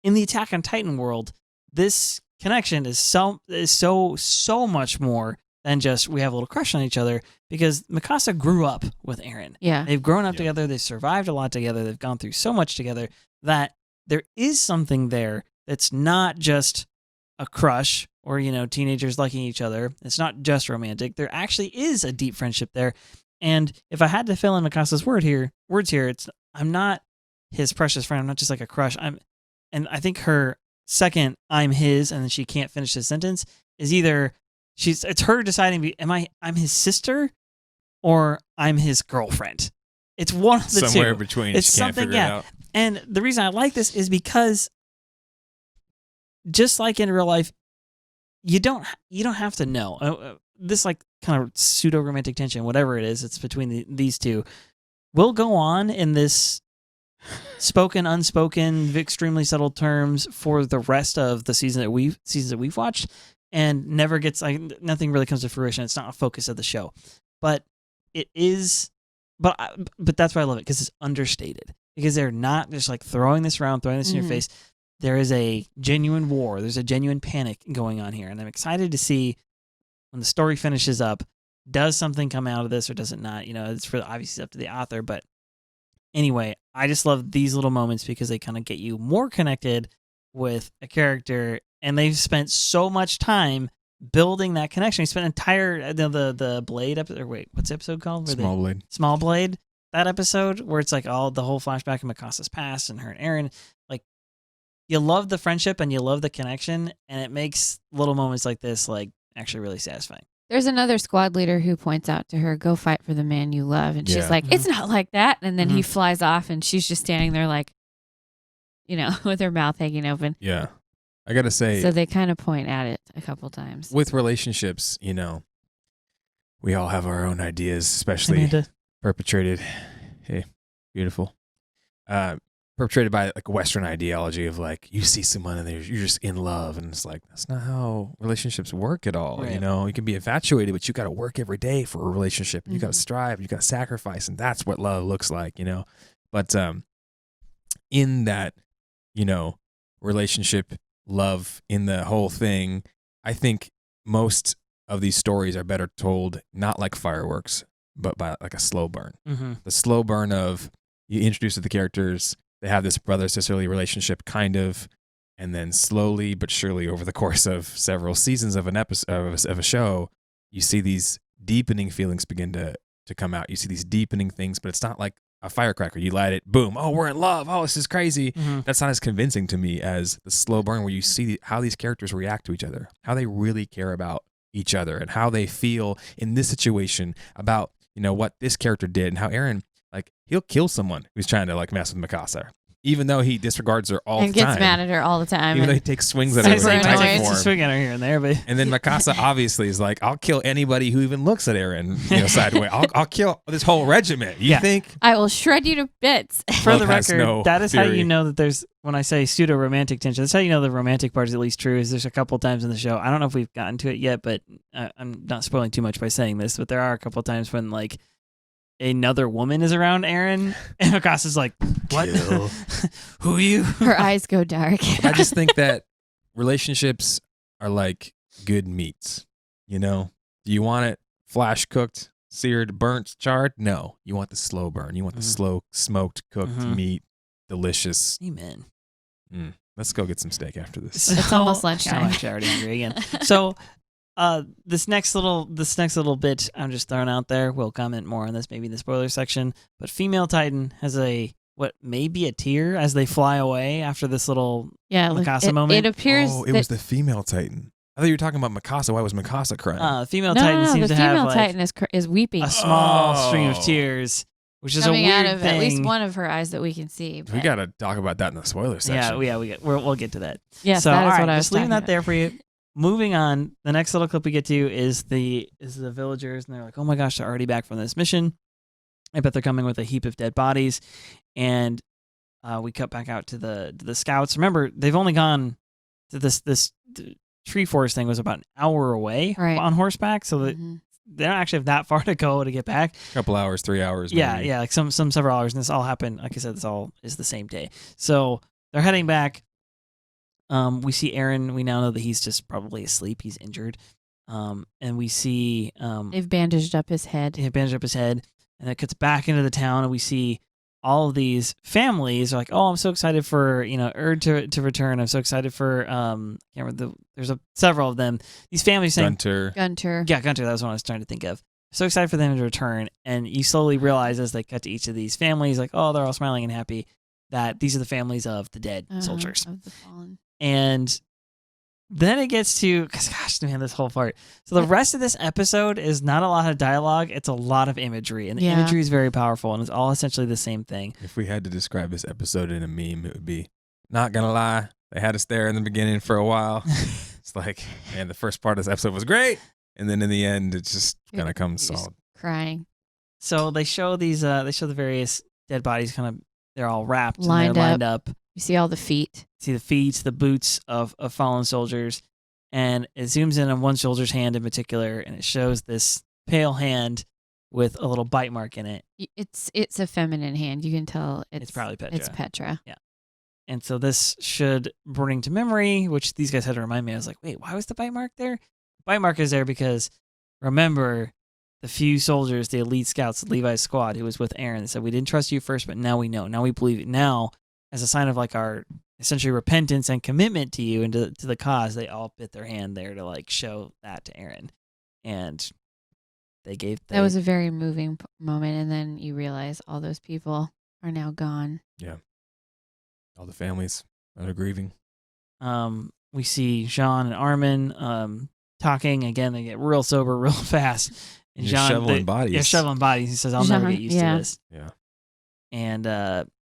in the Attack on Titan world, this connection is so much more than just we have a little crush on each other, because Mikasa grew up with Eren. Yeah. They've grown up together. They've survived a lot together. They've gone through so much together that there is something there that's not just a crush or, teenagers liking each other. It's not just romantic. There actually is a deep friendship there. And if I had to fill in Mikasa's words here, I'm not his precious friend. I'm not just like a crush. And I think her second I'm his, and then she can't finish the sentence, is either it's her deciding, I'm his sister or I'm his girlfriend. It's one of the two. Somewhere between. It's she can't something, figure it out. And the reason I like this is because just like in real life, you don't have to know. This like kind of pseudo romantic tension, whatever it is, it's between these two, will go on in this spoken, unspoken, extremely subtle terms for the rest of the seasons that we've watched, and never gets nothing really comes to fruition. It's not a focus of the show, but it is. But that's why I love it, because it's understated. Because they're not just like throwing this around, throwing this in your face. There is a genuine war. There's a genuine panic going on here, and I'm excited to see when the story finishes up. Does something come out of this, or does it not? It's obviously up to the author, but. Anyway, I just love these little moments because they kind of get you more connected with a character, and they've spent so much time building that connection. They spent entire the Blade episode. Or wait, what's the episode called? Blade. Small Blade. That episode where it's like the whole flashback of Mikasa's past and her and Eren. Like, you love the friendship and you love the connection, and it makes little moments like this like actually really satisfying. There's another squad leader who points out to her, go fight for the man you love. And she's like, it's not like that. And then he flies off, and she's just standing there like, with her mouth hanging open. Yeah. I got to say. So they kind of point at it a couple times. With relationships, we all have our own ideas, especially Amanda. Perpetrated. Hey, beautiful. Perpetrated by like a Western ideology of like, you see someone and you're just in love, and it's like, that's not how relationships work at all. Right. You can be infatuated, but you got to work every day for a relationship, and you got to strive, you got to sacrifice, and that's what love looks like. But in that, relationship, love, in the whole thing, I think most of these stories are better told not like fireworks, but by like a slow burn. The slow burn of, you introduce the characters, they have this brother-sisterly relationship, kind of, and then slowly but surely over the course of several seasons of an episode of a show, you see these deepening feelings begin to come out. You see these deepening things, but it's not like a firecracker. You light it, boom, oh, we're in love, oh, this is crazy. That's not as convincing to me as the slow burn where you see how these characters react to each other, how they really care about each other, and how they feel in this situation about, what this character did, and how Eren, like, he'll kill someone who's trying to like mess with Mikasa, even though he disregards her all the time. And gets mad at her all the time. Even though he takes swings at her. Super annoyed. It's a swing at her here and there, but and then Mikasa obviously is like, I'll kill anybody who even looks at Eren, sideways. I'll kill this whole regiment. You think? I will shred you to bits. For Love the has record, no that is how theory. you know that there's, when I say pseudo romantic tension, that's how you know the romantic part is at least true. Is there's a couple times in the show, I don't know if we've gotten to it yet, but I'm not spoiling too much by saying this, but there are a couple times when like another woman is around Eren, and Mikasa's like, what? Who are you? Her eyes go dark. But I just think that relationships are like good meats. Do you want it flash cooked, seared, burnt, charred? No. You want the slow burn. You want the slow smoked, cooked meat. Delicious. Amen. Let's go get some steak after this. It's almost lunchtime. I'm actually already hungry again. So this next little bit I'm just throwing out there. We'll comment more on this maybe in the spoiler section. But female Titan has what may be a tear as they fly away after this little Mikasa moment. It appears it was the female Titan. I thought you were talking about Mikasa. Why was Mikasa crying? Female Titan seems to have female like Titan is weeping, a small stream of tears, which is coming a weird out of thing. at least one of her eyes that we can see. We got to talk about that in the spoiler section. We'll get to that. Yes, so, that is all right, what I was just leaving talking that there for you. Moving on, the next little clip we get to is the villagers, and they're like, "Oh my gosh, they're already back from this mission." I bet they're coming with a heap of dead bodies, and we cut back out to the scouts. Remember, they've only gone to this tree forest thing was about an hour away on horseback, so that they don't actually have that far to go to get back. A couple hours, 3 hours. Yeah, maybe. yeah, like some several hours, and this all happened. Like I said, this all is the same day. So they're heading back. We see Eren. We now know that he's just probably asleep. He's injured. And we see they've bandaged up his head. They've bandaged up his head, and it cuts back into the town, and we see all of these families are like, "Oh, I'm so excited for Erd to return. I'm so excited for can't remember there's several of them. These families saying Gunter. Yeah, Gunter. That was what I was trying to think of. So excited for them to return, and you slowly realize as they cut to each of these families, like, oh, they're all smiling and happy, that these are the families of the dead soldiers of the fallen. And then it gets to, gosh, man, this whole part. So the rest of this episode is not a lot of dialogue. It's a lot of imagery. And the imagery is very powerful. And it's all essentially the same thing. If we had to describe this episode in a meme, it would be, not going to lie, they had us there in the beginning for a while. It's like, man, the first part of this episode was great. And then in the end, it just kind of comes solid. Crying. So they show these, they show the various dead bodies kind of, they're all wrapped and they're lined up. You see all the feet. See the feet, the boots of fallen soldiers, and it zooms in on one soldier's hand in particular, and it shows this pale hand with a little bite mark in it. It's a feminine hand. You can tell it's probably Petra. It's Petra. Yeah. And so this should bring to memory, which these guys had to remind me. I was like, wait, why was the bite mark there? The bite mark is there because, remember, the few soldiers, the elite scouts, Levi's squad, who was with Eren, they said, we didn't trust you first, but now we know. Now we believe it. Now, as a sign of like our essentially repentance and commitment to you and to the cause, they all bit their hand there to like show that to Eren. And that was a very moving moment. And then you realize all those people are now gone. Yeah. All the families that are grieving. We see Jean and Armin talking. Again, they get real sober real fast. And Jean, shoveling bodies. Yeah, shoveling bodies. He says, I'll never get used to this. Yeah. And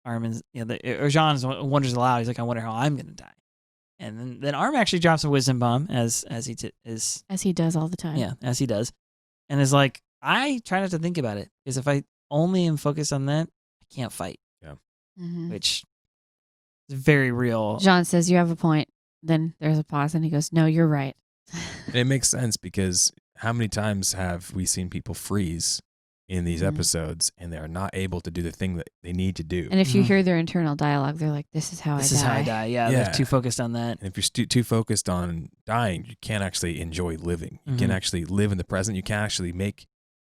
Armin's, Jean wonders aloud. He's like, I wonder how I'm going to die. And then Armin actually drops a wisdom bomb as he does all the time. Yeah, as he does. And is like, I try not to think about it, because if I only am focused on that, I can't fight. Yeah. Which is very real. Jean says, you have a point. Then there's a pause and he goes, no, you're right. It makes sense, because how many times have we seen people freeze in these episodes and they're not able to do the thing that they need to do? And if you hear their internal dialogue, they're like, this is how I die. Yeah, they're too focused on that. And if you're too focused on dying, you can't actually enjoy living. You can't actually live in the present. You can't actually make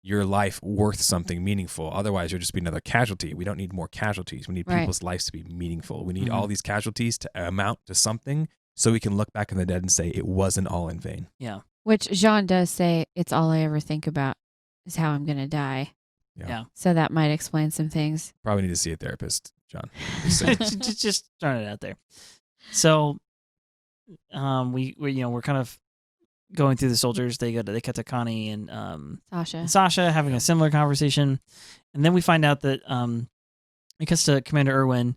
your life worth something meaningful. Otherwise, you'll just be another casualty. We don't need more casualties. We need people's lives to be meaningful. We need all these casualties to amount to something, so we can look back in the dead and say it wasn't all in vain. Yeah. Which Jean does say, it's all I ever think about is how I'm going to die. Yeah. So that might explain some things. Probably need to see a therapist, John. just throwing it out there. So, we're kind of going through the soldiers. They cut to Connie and Sasha having a similar conversation, and then we find out that it cuts to Commander Erwin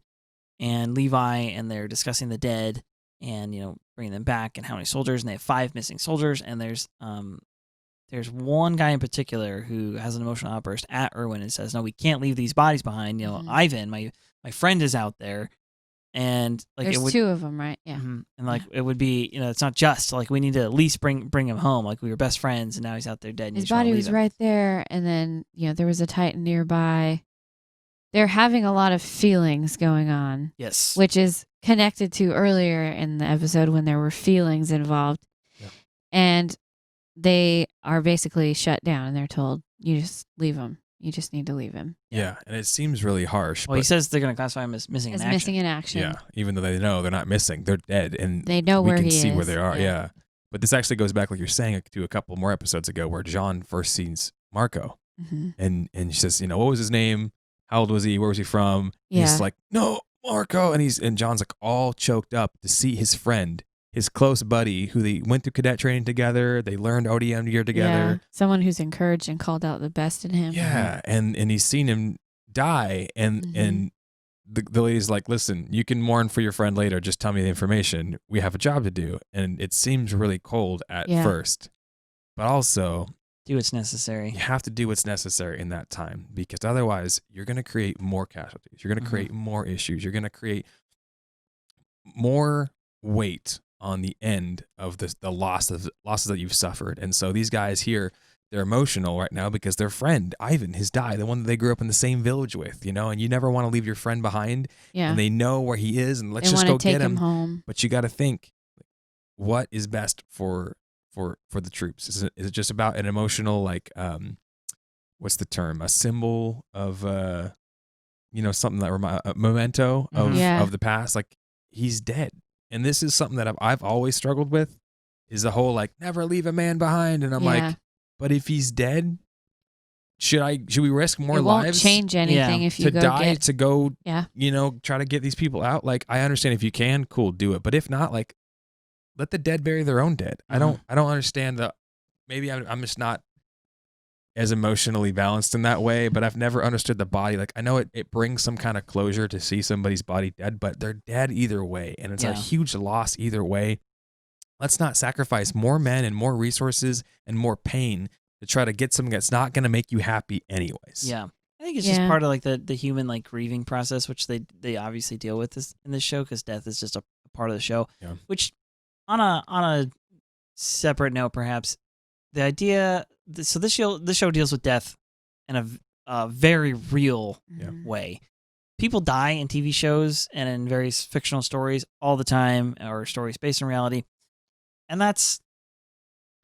and Levi, and they're discussing the dead and bringing them back and how many soldiers, and they have 5 missing soldiers, and there's one guy in particular who has an emotional outburst at Erwin and says, no, we can't leave these bodies behind. Ivan, my friend, is out there. And like, there's 2 of them, right? Yeah. And like, it would be, it's not just like, we need to at least bring him home. Like, we were best friends and now he's out there dead. And his body was right there. And then, there was a Titan nearby. They're having a lot of feelings going on. Yes. Which is connected to earlier in the episode when there were feelings involved. Yeah. And they are basically shut down and they're told, you just leave him. You just need to leave him. Yeah, and it seems really harsh. Well, he says they're going to classify him as missing in action. Missing in action. Yeah, even though they know they're not missing. They're dead. And they know where he is. We can see where they are, yeah. But this actually goes back, like you're saying, to a couple more episodes ago where John first sees Marco. And she says, what was his name? How old was he? Where was he from? Yeah. He's like, no, Marco. And John's like all choked up to see his friend, his close buddy, who they went through cadet training together. They learned ODM year together. Yeah. Someone who's encouraged and called out the best in him. Yeah, and he's seen him die, and the lady's like, listen, you can mourn for your friend later. Just tell me the information. We have a job to do. And it seems really cold at first, but also Do what's necessary. You have to do what's necessary in that time, because otherwise you're going to create more casualties. You're going to create more issues. You're going to create more weight on the end of the losses that you've suffered. And so these guys here, they're emotional right now because their friend Ivan has died, the one that they grew up in the same village with, and you never want to leave your friend behind. Yeah. And they know where he is, and let's They just wanna go take get him home. But you got to think, what is best for the troops? Is it just about an emotional, like, what's the term? A symbol of, something that a memento of the past. Like, he's dead. And this is something that I've always struggled with, is the whole, like, never leave a man behind. And I'm like, but if he's dead, should we risk more it won't lives? change anything if you to go die, to go, try to get these people out. Like, I understand if you can, cool, do it. But if not, like, let the dead bury their own dead. I don't understand maybe I'm just not as emotionally balanced in that way, but I've never understood the body. Like, I know it brings some kind of closure to see somebody's body dead, but they're dead either way. And it's a huge loss either way. Let's not sacrifice more men and more resources and more pain to try to get something that's not going to make you happy anyways. Yeah. I think it's just part of, like, the human, like, grieving process, which they obviously deal with in this show, because death is just a part of the show. Yeah. Which, on a separate note, perhaps, the idea. So this show deals with death in a very real way. People die in TV shows and in various fictional stories all the time, or stories based on reality, and that's,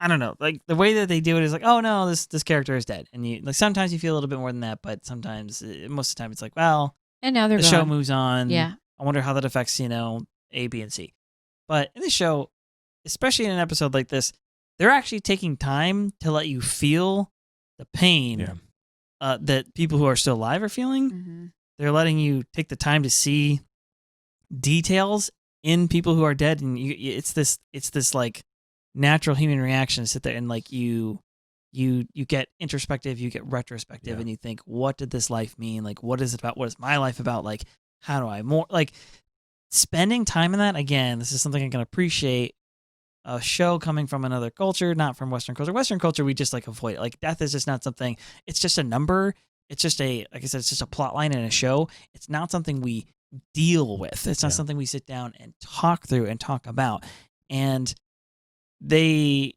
I don't know, like, the way that they do it is like, oh no, this character is dead, and you, like, sometimes you feel a little bit more than that, but sometimes, most of the time, it's like, well, and now the show moves on. Yeah, I wonder how that affects A, B, and C. But in this show, especially in an episode like this, they're actually taking time to let you feel the pain that people who are still alive are feeling. Mm-hmm. They're letting you take the time to see details in people who are dead, and it's this like natural human reaction to sit there and, like, you get introspective, you get retrospective, and you think, what did this life mean? Like, what is it about? What is my life about? Like, how do I more, like, spending time in that? Again, this is something I can appreciate. A show coming from another culture, not from Western culture. Western culture, we just, like, avoid it. Like, death is just not something. It's just a number. It's just like I said, it's just a plot line in a show. It's not something we deal with. It's not something we sit down and talk through and talk about. And the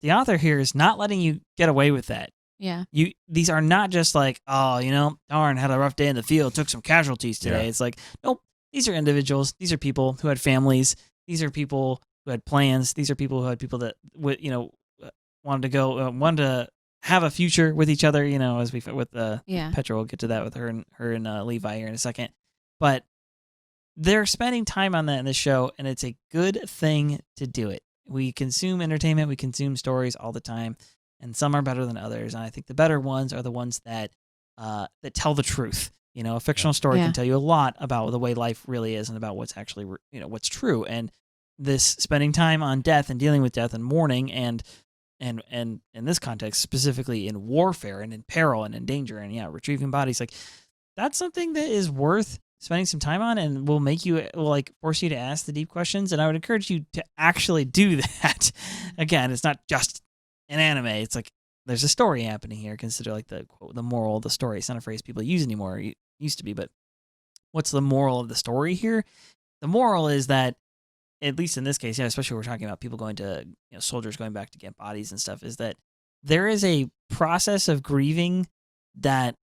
author here is not letting you get away with that. Yeah. These are not just like, oh, darn, had a rough day in the field, took some casualties today. It's like, nope, these are individuals. These are people who had families. These are people who had plans. These are people who had people that wanted to have a future with each other. As we with Petra, we'll get to that with her and Levi here in a second. But they're spending time on that in this show, and it's a good thing to do it. We consume entertainment, we consume stories all the time, and some are better than others. And I think the better ones are the ones that tell the truth. A fictional story can tell you a lot about the way life really is and about what's actually what's true. And this spending time on death and dealing with death and mourning and in this context, specifically in warfare and in peril and in danger and retrieving bodies, like, that's something that is worth spending some time on, and will force you to ask the deep questions. And I would encourage you to actually do that. Again, it's not just an anime. It's like, there's a story happening here. Consider, like, the quote, the moral of the story. It's not a phrase people use anymore. It used to be, but what's the moral of the story here? The moral is that, at least in this case, especially when we're talking about people going to, soldiers going back to get bodies and stuff, is that there is a process of grieving that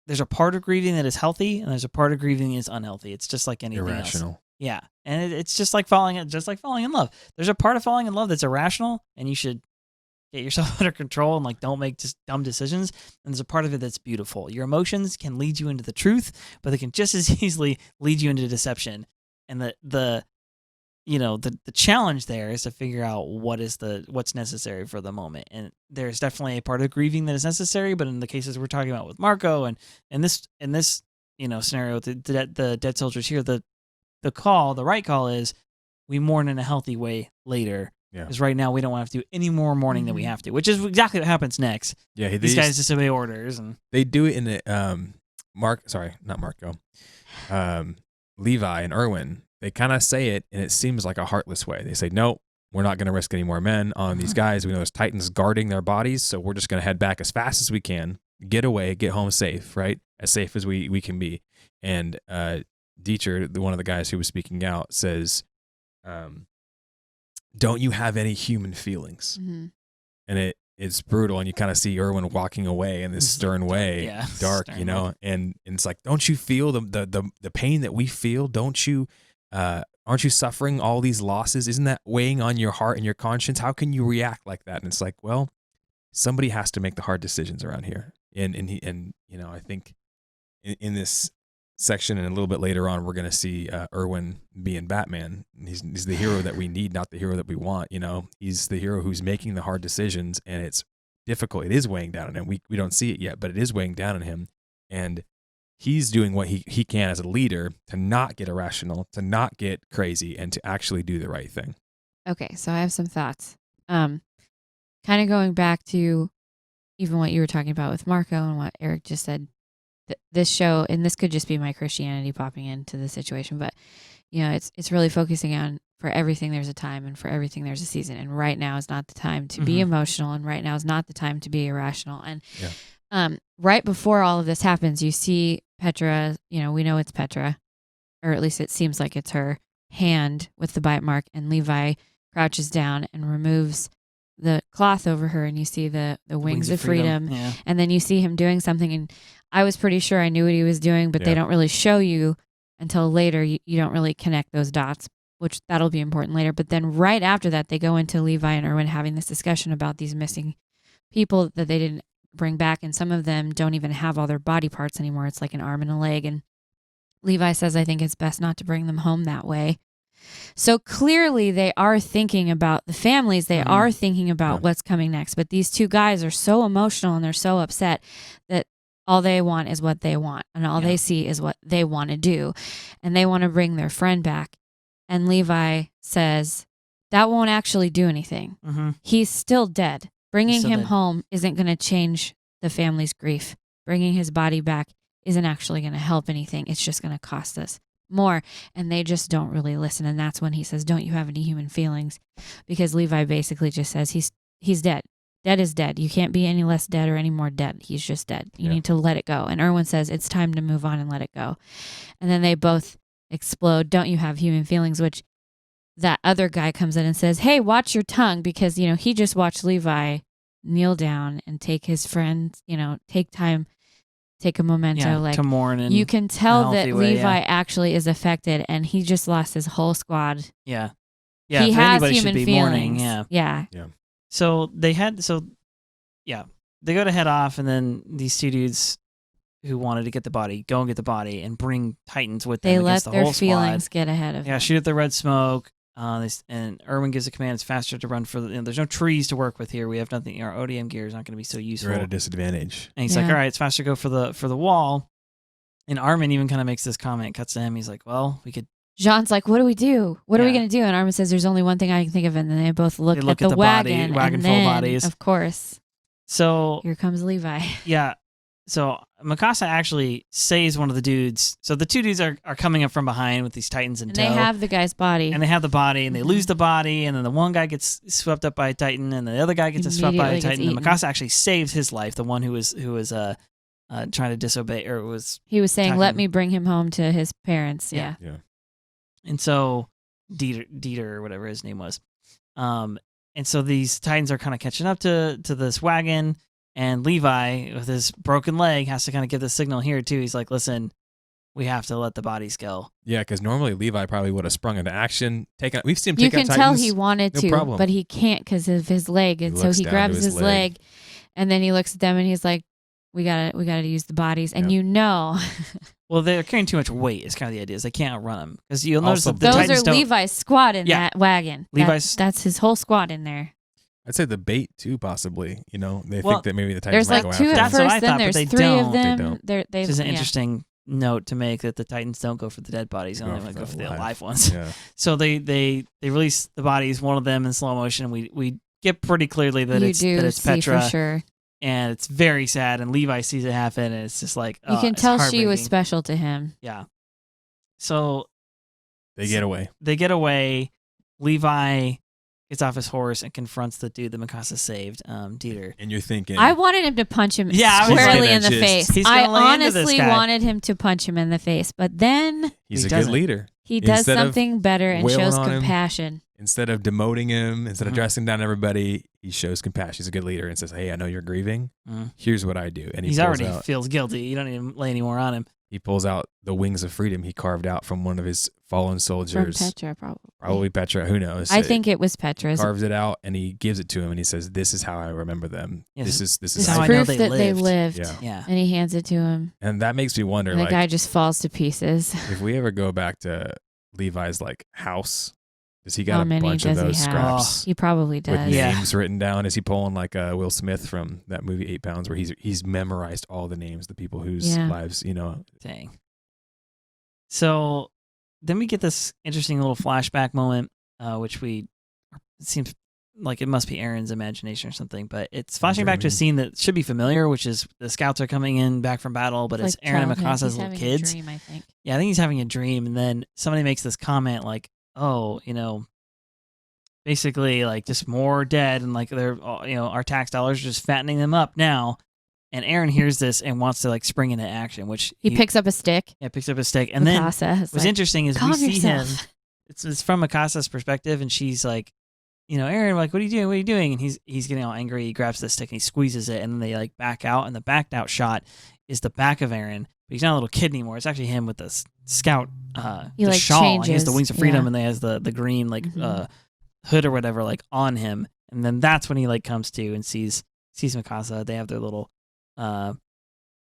there's a part of grieving that is healthy, and there's a part of grieving that is unhealthy. It's just like anything irrational. else. Yeah, and it's just like falling in love. There's a part of falling in love that's irrational, and you should get yourself under control and, like, don't make just dumb decisions. And there's a part of it that's beautiful. Your emotions can lead you into the truth, but they can just as easily lead you into deception. And the challenge there is to figure out what's necessary for the moment. And there's definitely a part of grieving that is necessary, but in the cases we're talking about with Marco and in this scenario with the dead soldiers here, the right call is we mourn in a healthy way later. Because right now we don't want to do any more mourning than we have to, which is exactly what happens next. Yeah, these guys disobey orders, and they do it in the Levi and Erwin. They kind of say it, and it seems like a heartless way. They say, no, we're not going to risk any more men on these guys. We know there's Titans guarding their bodies, so we're just going to head back as fast as we can, get away, get home safe, right? As safe as we can be. And Dieter, one of the guys who was speaking out, says, don't you have any human feelings? Mm-hmm. And it's brutal, and you kind of see Erwin walking away in this stern way, dark, stern you know, and it's like, don't you feel the pain that we feel? Don't you, aren't you suffering all these losses? Isn't that weighing on your heart and your conscience? How can you react like that? And it's like, well, somebody has to make the hard decisions around here. And you know, I think in this section and a little bit later on, we're going to see Erwin being Batman. He's the hero that we need, not the hero that we want. You know, he's the hero who's making the hard decisions, and it's difficult. It is weighing down on him. We don't see it yet, but it is weighing down on him. And he's doing what he can as a leader to not get irrational, to not get crazy, and to actually do the right thing. Okay, so I have some thoughts. Kind of going back to even what you were talking about with Marco and what Eric just said. This show, and this could just be my Christianity popping into the situation, but you know, it's really focusing on, for everything there's a time, and for everything there's a season, and right now is not the time to be emotional, and right now is not the time to be irrational. And right before all of this happens, you see Petra, you know, we know it's Petra, or at least it seems like it's her hand with the bite mark, and Levi crouches down and removes the cloth over her, and you see the wings of freedom. Yeah. And then you see him doing something, and I was pretty sure I knew what he was doing, but they don't really show you until later. You don't really connect those dots, which that'll be important later. But then right after that, they go into Levi and Erwin having this discussion about these missing people that they didn't bring back, and some of them don't even have all their body parts anymore. It's like an arm and a leg, and Levi says, I think it's best not to bring them home that way. So clearly they are thinking about the families. They are thinking about what's coming next. But these two guys are so emotional, and they're so upset that all they want is what they want, and all they see is what they want to do, and they want to bring their friend back. And Levi says, that won't actually do anything. He's still dead. Bringing him home isn't going to change the family's grief. Bringing his body back isn't actually going to help anything. It's just going to cost us more. And they just don't really listen. And that's when he says, don't you have any human feelings? Because Levi basically just says he's dead. Dead is dead. You can't be any less dead or any more dead. He's just dead. You need to let it go. And Erwin says, it's time to move on and let it go. And then they both explode. Don't you have human feelings? Which that other guy comes in and says, hey, watch your tongue, because, you know, he just watched Levi kneel down and take his friend, you know, take time, take a memento, like to mourn. And you can tell that way, Levi actually is affected, and he just lost his whole squad. Yeah. He if has anybody human should be feelings. mourning. Yeah. Yeah. So they go to head off, and then these two dudes who wanted to get the body go and get the body and bring Titans with them. They let against the their whole feelings squad. get ahead of them. Shoot at the red smoke. And Erwin gives a command. It's faster to run for the. You know, there's no trees to work with here. We have nothing. Our ODM gear is not going to be so useful. You're at a disadvantage. And he's like, all right, it's faster to go for the wall. And Armin even kind of makes this comment, cuts to him. He's like, well, we could. Jean's like, what do we do? What are we going to do? And Armin says, there's only one thing I can think of. And then they both look at the wagon. Wagon and full then, of bodies. Of course. So here comes Levi. Yeah. So Mikasa actually saves one of the dudes. So the two dudes are coming up from behind with these Titans in tow. They have the guy's body. And they have the body, and they lose the body, and then the one guy gets swept up by a Titan, and the other guy gets swept by a Titan. And Mikasa actually saves his life, the one who was trying to disobey, or was. He was saying, let me bring him home to his parents. Yeah. And so Dieter or whatever his name was. And so these Titans are kind of catching up to this wagon. And Levi, with his broken leg, has to kind of give the signal here, too. He's like, listen, we have to let the bodies go. Yeah, because normally Levi probably would have sprung into action. We've seen him take out Titans. You can tell he wanted to, problem. But he can't because of his leg. And so he grabs his leg, and then he looks at them, and he's like, we gotta use the bodies. And you know. Well, they're carrying too much weight. Is kind of the idea. Is they can't outrun them. Because you'll notice that the those Titans are Levi's squad in that wagon. That's his whole squad in there. I'd say the bait too, possibly. You know, they think that maybe the Titans might go after them. There's like 2 at first, then there's 3 of them. This is an interesting note to make, that the Titans don't go for the dead bodies; they only go for the alive ones. Yeah. So they release the bodies, one of them in slow motion. We get pretty clearly that it's Petra, for sure. And it's very sad. And Levi sees it happen, and it's just like you can tell she was special to him. Yeah. So they get away. Levi gets off his horse and confronts the dude that Mikasa saved, Dieter. And you're thinking, I wanted him to punch him Yeah, I was squarely gonna in the just- face. He's I gonna lay into this honestly guy. wanted him to punch him in the face, but then he's He a doesn't. good leader. he does Instead of something better and wailing shows on him, compassion. Instead of demoting him, instead of Mhm. dressing down everybody, he shows compassion. He's a good leader and says, "Hey, I know you're grieving. Mhm. Here's what I do." And he He's pulls already out, feels guilty. You don't need to lay any more on him. he pulls out the wings of freedom he carved out from one of his fallen From soldiers. Petra, probably. Probably Petra. Who knows? I think it was Petra's. Carves it out and he gives it to him and he says, "This is how I remember them. Yeah, this this is It's how I how." know proof they that they lived. lived. Yeah. Yeah. And he hands it to him. And that makes me wonder, And the like, guy just falls to pieces. if we ever go back to Levi's like house, does he got How a many bunch of does he those have? scraps He probably with does. Yeah. names written down? Is he pulling like Will Smith from that movie 8 Pounds, where he's memorized all the names, of the people whose Yeah. lives, Dang. So then we get this interesting little flashback moment, which it seems like it must be Eren's imagination or something, but it's flashing back to a Dreaming. scene that should be familiar, which is the scouts are coming in back from battle, but it's Like Eren and childhood. Mikasa's He's little having kids. A dream, I think. Yeah, I think he's having a dream, and then somebody makes this comment like, "Oh, basically like just more dead, and like they're, our tax dollars are just fattening them up now." And Eren hears this and wants to like spring into action, which He picks up a stick. picks up a stick, and then Mikasa is what's like, interesting is we "Calm see yourself." him. It's from Mikasa's perspective, and she's like, Eren, like, what are you doing? What are you doing? And he's getting all angry. He grabs the stick and he squeezes it, and then they like back out. And the backed out shot is the back of Eren, but he's not a little kid anymore. It's actually him with the scout He, the like, shawl. And he has the changes, wings of freedom, yeah. and he has the green like Mhm. hood or whatever like on him. And then that's when he like comes to and sees Mikasa. They have their little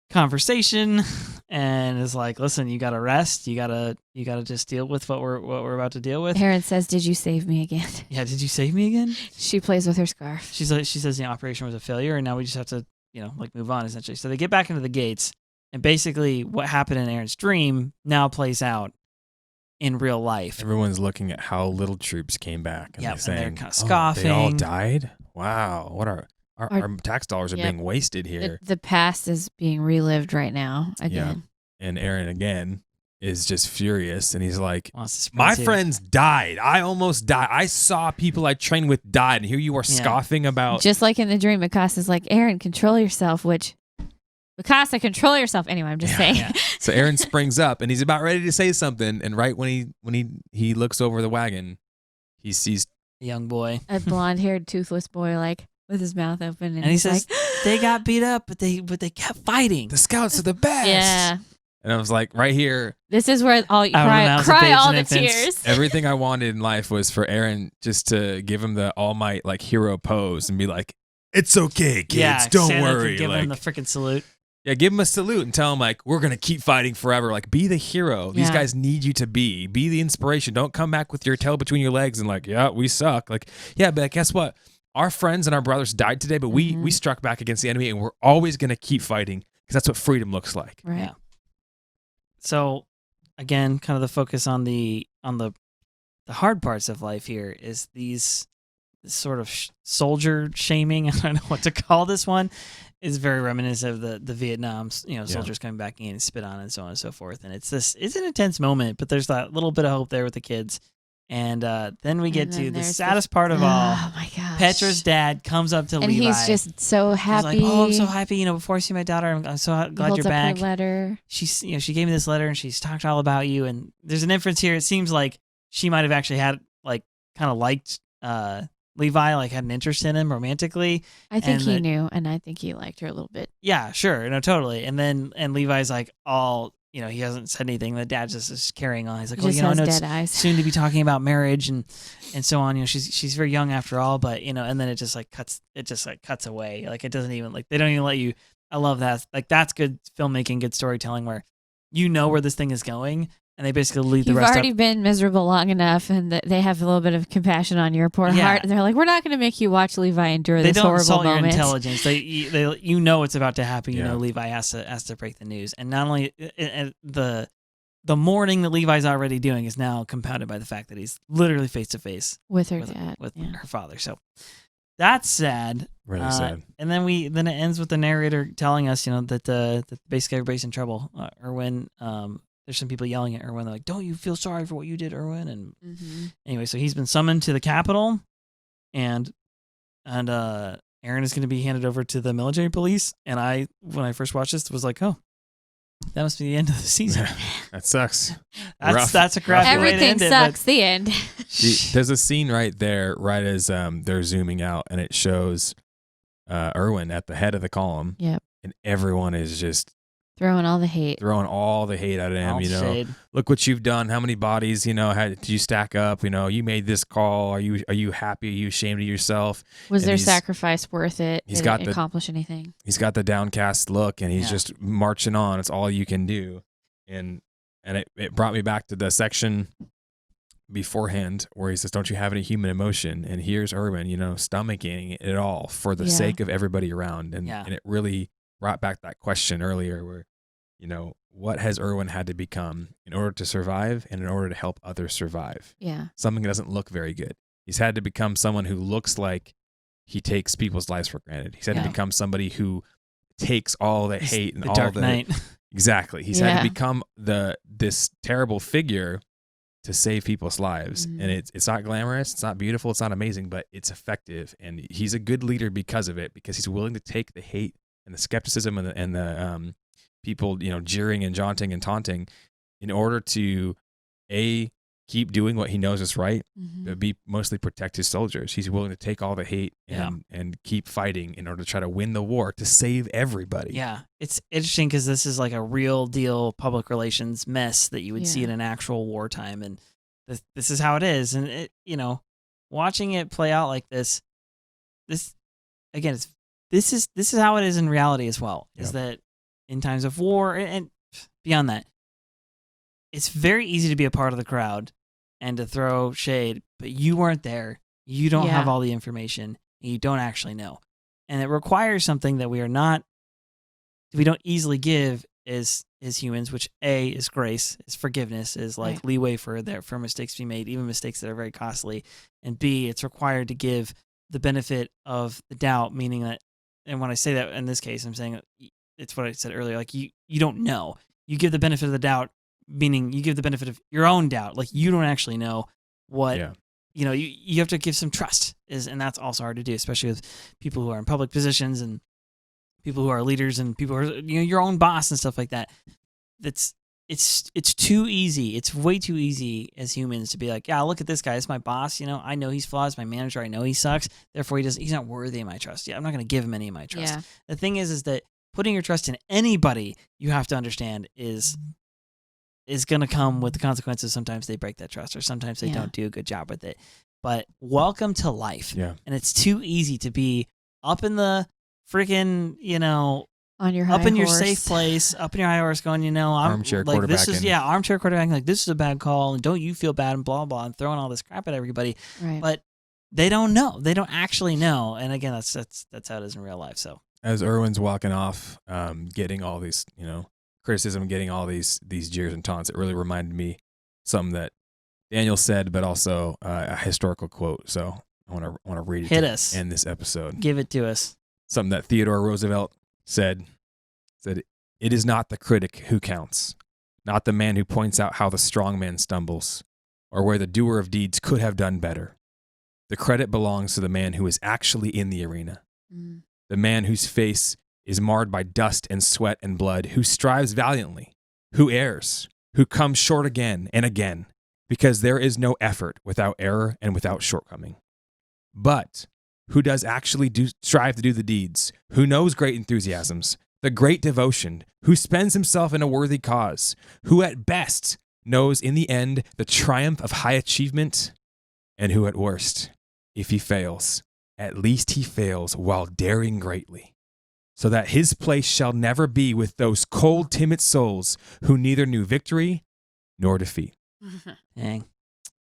conversation and is like, listen, you gotta rest, you gotta just deal with what we're about to deal with. Eren says, "Did you save me again?" Yeah, did you save me again? She plays with her scarf. She says the operation was a failure, and now we just have to like move on, essentially. So they get back into the gates, and basically what happened in Eren's dream now plays out in real life. Everyone's looking at how little troops came back, and Yep, they're and saying, they're kinda "Oh, they all scoffing." died. Wow, what our Our- tax dollars are Yep. being wasted here." The past is being relived right now again. And Eren again is just furious, and he's like, Wants to sprint "My too. friends died. I almost died. I saw people I trained with died, and here you are Yeah. scoffing about." Just like in the dream, Mikasa's like, "Eren, control yourself," which Mikasa, control yourself. Anyway, I'm just Yeah. saying. Yeah. So Eren springs up, and he's about ready to say something, and right when he looks over the wagon, he sees The young boy. A blonde-haired, toothless boy, like with his mouth open, and And he he's says, like, they got beat up, but they kept fighting. the scouts are the best. "Yeah, And I was like, right here, this is where all you Out of the cry, mouths of cry babes all and the infants. tears." everything I wanted in life was for Eren just to give him the All Might like hero pose and be like, "It's okay, kids. Yeah, Don't stand up and worry." give him the Like, freaking salute. yeah, give him a salute and tell him like, "We're gonna keep fighting forever." Like, be the hero. These Yeah. guys need you to be. Be the inspiration. Don't come back with your tail between your legs and like, "Yeah, we suck." Like, yeah, but guess what? Our friends and our brothers died today, but we Mhm. struck back against the enemy, and we're always gonna keep fighting because that's what freedom looks like. Right. Yeah. So again, kind of the focus on the hard parts of life here is these sort of soldier shaming. I don't know what to call this one. Is very reminiscent of the Vietnam, soldiers coming back in and spit on and so on and so forth. And it's an intense moment, but there's that little bit of hope there with the kids. And then we get And to then the there's saddest part of all. Oh my gosh. Petra's dad comes up to and Levi. he's just so He's happy. like, "Oh, I'm so happy. Before I see my daughter, I'm so He glad holds you're up back." her letter. She's, she gave me this letter and she's talked all about you. And there's an inference here. It seems like she might have actually had like kind of liked Levi, like had an interest in him romantically. I think And he that- knew, and I think he liked her a little bit. Yeah, sure. No, totally. And Levi's like all, he hasn't said anything. The dad just is carrying on. He's like, He just I has know it's dead eyes. soon to be talking about marriage and so on. She's very young after all, but and then it just cuts away. Like it doesn't even they don't even let you. I love that. Like that's good filmmaking, good storytelling where where this thing is going, and they basically lead the You've rest already up. been miserable long enough, and they have a little bit of compassion on your poor Yeah. heart. They're like, "We're not going to make you watch Levi endure They this don't horrible insult your moment." intelligence. They it's about to happen. Yeah. Levi has to break the news, and not only the mourning that Levi's already doing is now compounded by the fact that he's literally face to face with her with dad. with yeah. her father. So that's sad. Really sad. And then it ends with the narrator telling us, that basically everybody's in trouble. Erwin, there's some people yelling at Erwin. They're like, "Don't you feel sorry for what you did, Erwin?" And Mm-hmm. anyway, so he's been summoned to the capital, and Eren is going to be handed over to the military police. And when I first watched this, was like, oh, that must be the end of the season. That sucks. That's a crappy way to Everything end it. sucks. The end. There's a scene right there, right as they're zooming out, and it shows Erwin at the head of the column. Yep. And everyone is just Throwing all the hate. at him. All You know, shade. look what you've done. How many bodies, did you stack up? You made this call. Are you happy? Are you ashamed of yourself? Was And their he's- sacrifice worth it? he's Did got it the- accomplish anything? He's got the downcast look, and he's Yeah. just marching on. It's all you can do. And it brought me back to the section beforehand where he says, don't you have any human emotion? And here's Erwin, stomaching it all for the Yeah. sake of everybody around. And it really brought back that question earlier where, what has Erwin had to become in order to survive and in order to help others survive? Yeah. Something that doesn't look very good. He's had to become someone who looks like he takes people's lives for granted. He's had to become somebody who takes all the hate and the all Dark the Knight. Exactly. He's had to become this terrible figure to save people's lives. Mhm. And it's not glamorous, it's not beautiful, it's not amazing, but it's effective. And he's a good leader because of it, because he's willing to take the hate and the skepticism and the people, jeering and jaunting and taunting in order to keep doing what he knows is right, Mhm. but mostly protect his soldiers. He's willing to take all the hate and keep fighting in order to try to win the war to save everybody. Yeah, it's interesting because this is like a real deal public relations mess that you would see Yeah. in an actual wartime, and this is how it is. And it, watching it play out like this again, this is how it is in reality as well. Is that in times of war and beyond that, it's very easy to be a part of the crowd and to throw shade, but you weren't there. You don't have all the information. And you don't actually know. And it requires something that we don't easily give as humans, which A is grace, is forgiveness, is like leeway for mistakes to be made, even mistakes that are very costly. And B, it's required to give the benefit of the doubt, meaning that, and when I say that in this case, I'm saying it's what I said earlier, like you don't know. You give the benefit of the doubt, meaning you give the benefit of your own doubt. Like you don't actually know what, you have to give some trust, and that's also hard to do, especially with people who are in public positions and people who are leaders and people who are, your own boss and stuff like that. It's too easy. It's way too easy as humans to be like, yeah, look at this guy. It's my boss. I know he's flawed. It's my manager. I know he sucks. Therefore, he's not worthy of my trust. Yeah, I'm not going to give him any of my trust. Yeah. The thing is that putting your trust in anybody, you have to understand is going to come with the consequences. Sometimes they break that trust, or sometimes they don't do a good job with it. But welcome to life. Yeah. And it's too easy to be up in the freaking, on your high up in your horse. safe place, up in your high horse, going, I'm Armchair like, this is quarterbacking. armchair quarterbacking. Like, this is a bad call, and don't you feel bad, and blah blah, and throwing all this crap at everybody. Right. But they don't know. They don't actually know. And again, that's how it is in real life. So as Erwin's walking off, getting all these, criticism, getting all these jeers and taunts, it really reminded me something that Daniel said, but also a historical quote. So I want to read it. Hit to us. end this episode. Give it to us. Something that Theodore Roosevelt said, "It is not the critic who counts, not the man who points out how the strong man stumbles, or where the doer of deeds could have done better. The credit belongs to the man who is actually in the arena, the man whose face is marred by dust and sweat and blood, who strives valiantly, who errs, who comes short again and again, because there is no effort without error and without shortcoming. But who does actually strive to do the deeds, who knows great enthusiasms, the great devotion, who spends himself in a worthy cause, who at best knows in the end the triumph of high achievement, and who at worst, if he fails, at least he fails while daring greatly, so that his place shall never be with those cold, timid souls who neither knew victory nor defeat." Dang.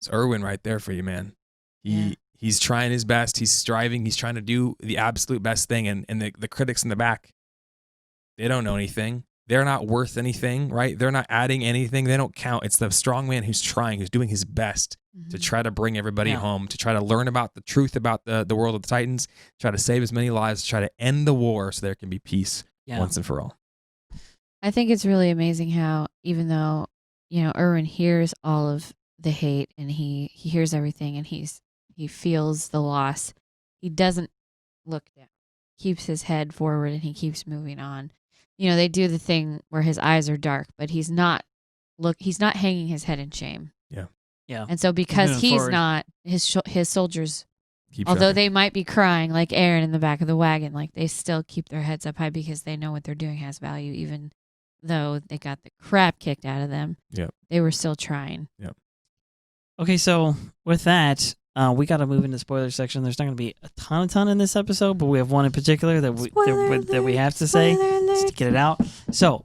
It's Erwin right there for you, man. He's trying his best. He's striving. He's trying to do the absolute best thing. And the critics in the back, they don't know anything. They're not worth anything, right? They're not adding anything. They don't count. It's the strong man who's trying, who's doing his best to try to bring everybody home, to try to learn about the truth about the world of the Titans, try to save as many lives, try to end the war so there can be peace once and for all. I think it's really amazing how, even though, Erwin hears all of the hate and he hears everything and he feels the loss, he doesn't look down. Keeps his head forward and he keeps moving on. They do the thing where his eyes are dark, but he's not hanging his head in shame. Yeah. And so because moving he's forward. not, his soldiers, Keep although trucking. they might be crying like Eren in the back of the wagon, like they still keep their heads up high because they know what they're doing has value, even though they got the crap kicked out of them. Yep. They were still trying. Okay, so with that, we got to move into spoiler section. There's not going to be a ton in this episode, but we have one in particular that we have to say just to get it out. So,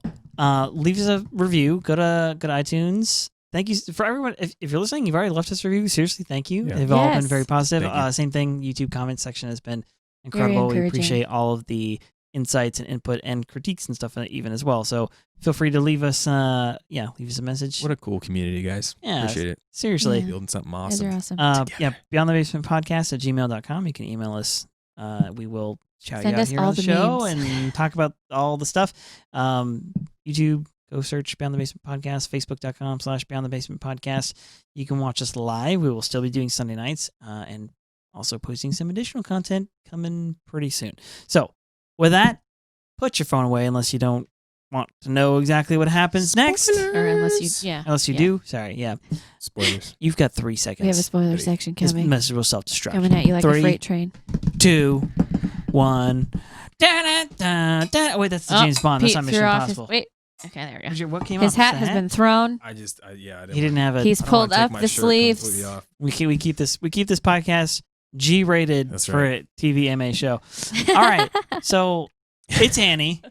leave us a review. Go to iTunes. Thank you for everyone. If you're listening, you've already left us a review. Seriously, thank you. Yeah. They've all been Yes. very positive. Thank you. Same thing. YouTube comment section has been Very incredible. We encouraging. appreciate all of the insights and input and critiques and stuff even as well. So feel free to leave us a message. What a cool community, guys. Yeah, Appreciate it. Seriously. Yeah. Building something Guys are awesome. awesome. beyondthebasementpodcast@gmail.com. You can email us. We will shout Send you out us here all on the the show memes. and talk about all the stuff. YouTube, go search Beyond the Basement Podcast, Facebook.com/Beyond the Basement Podcast. You can watch us live. We will still be doing Sunday nights and also posting some additional content coming pretty soon. So with that, put your phone away unless you don't want to know exactly what happens next. Or unless you, Unless you Yeah. do. Sorry, yeah. Spoilers. You've got 3 seconds. We have a spoiler Ready. section This coming. message will self-destruct. Coming at you like 3, a freight train. 2, 1. Da-da-da-da. Wait, that's the James Bond. That's Pete not threw Mission off Impossible. Wait. Okay, there we go. What came His up? hat has been thrown. I didn't. He didn't have it. He's I don't pulled wanna take up my the shirt sleeves. completely off. We keep this podcast G-rated That's for right. a TVMA show. All right, so it's Annie.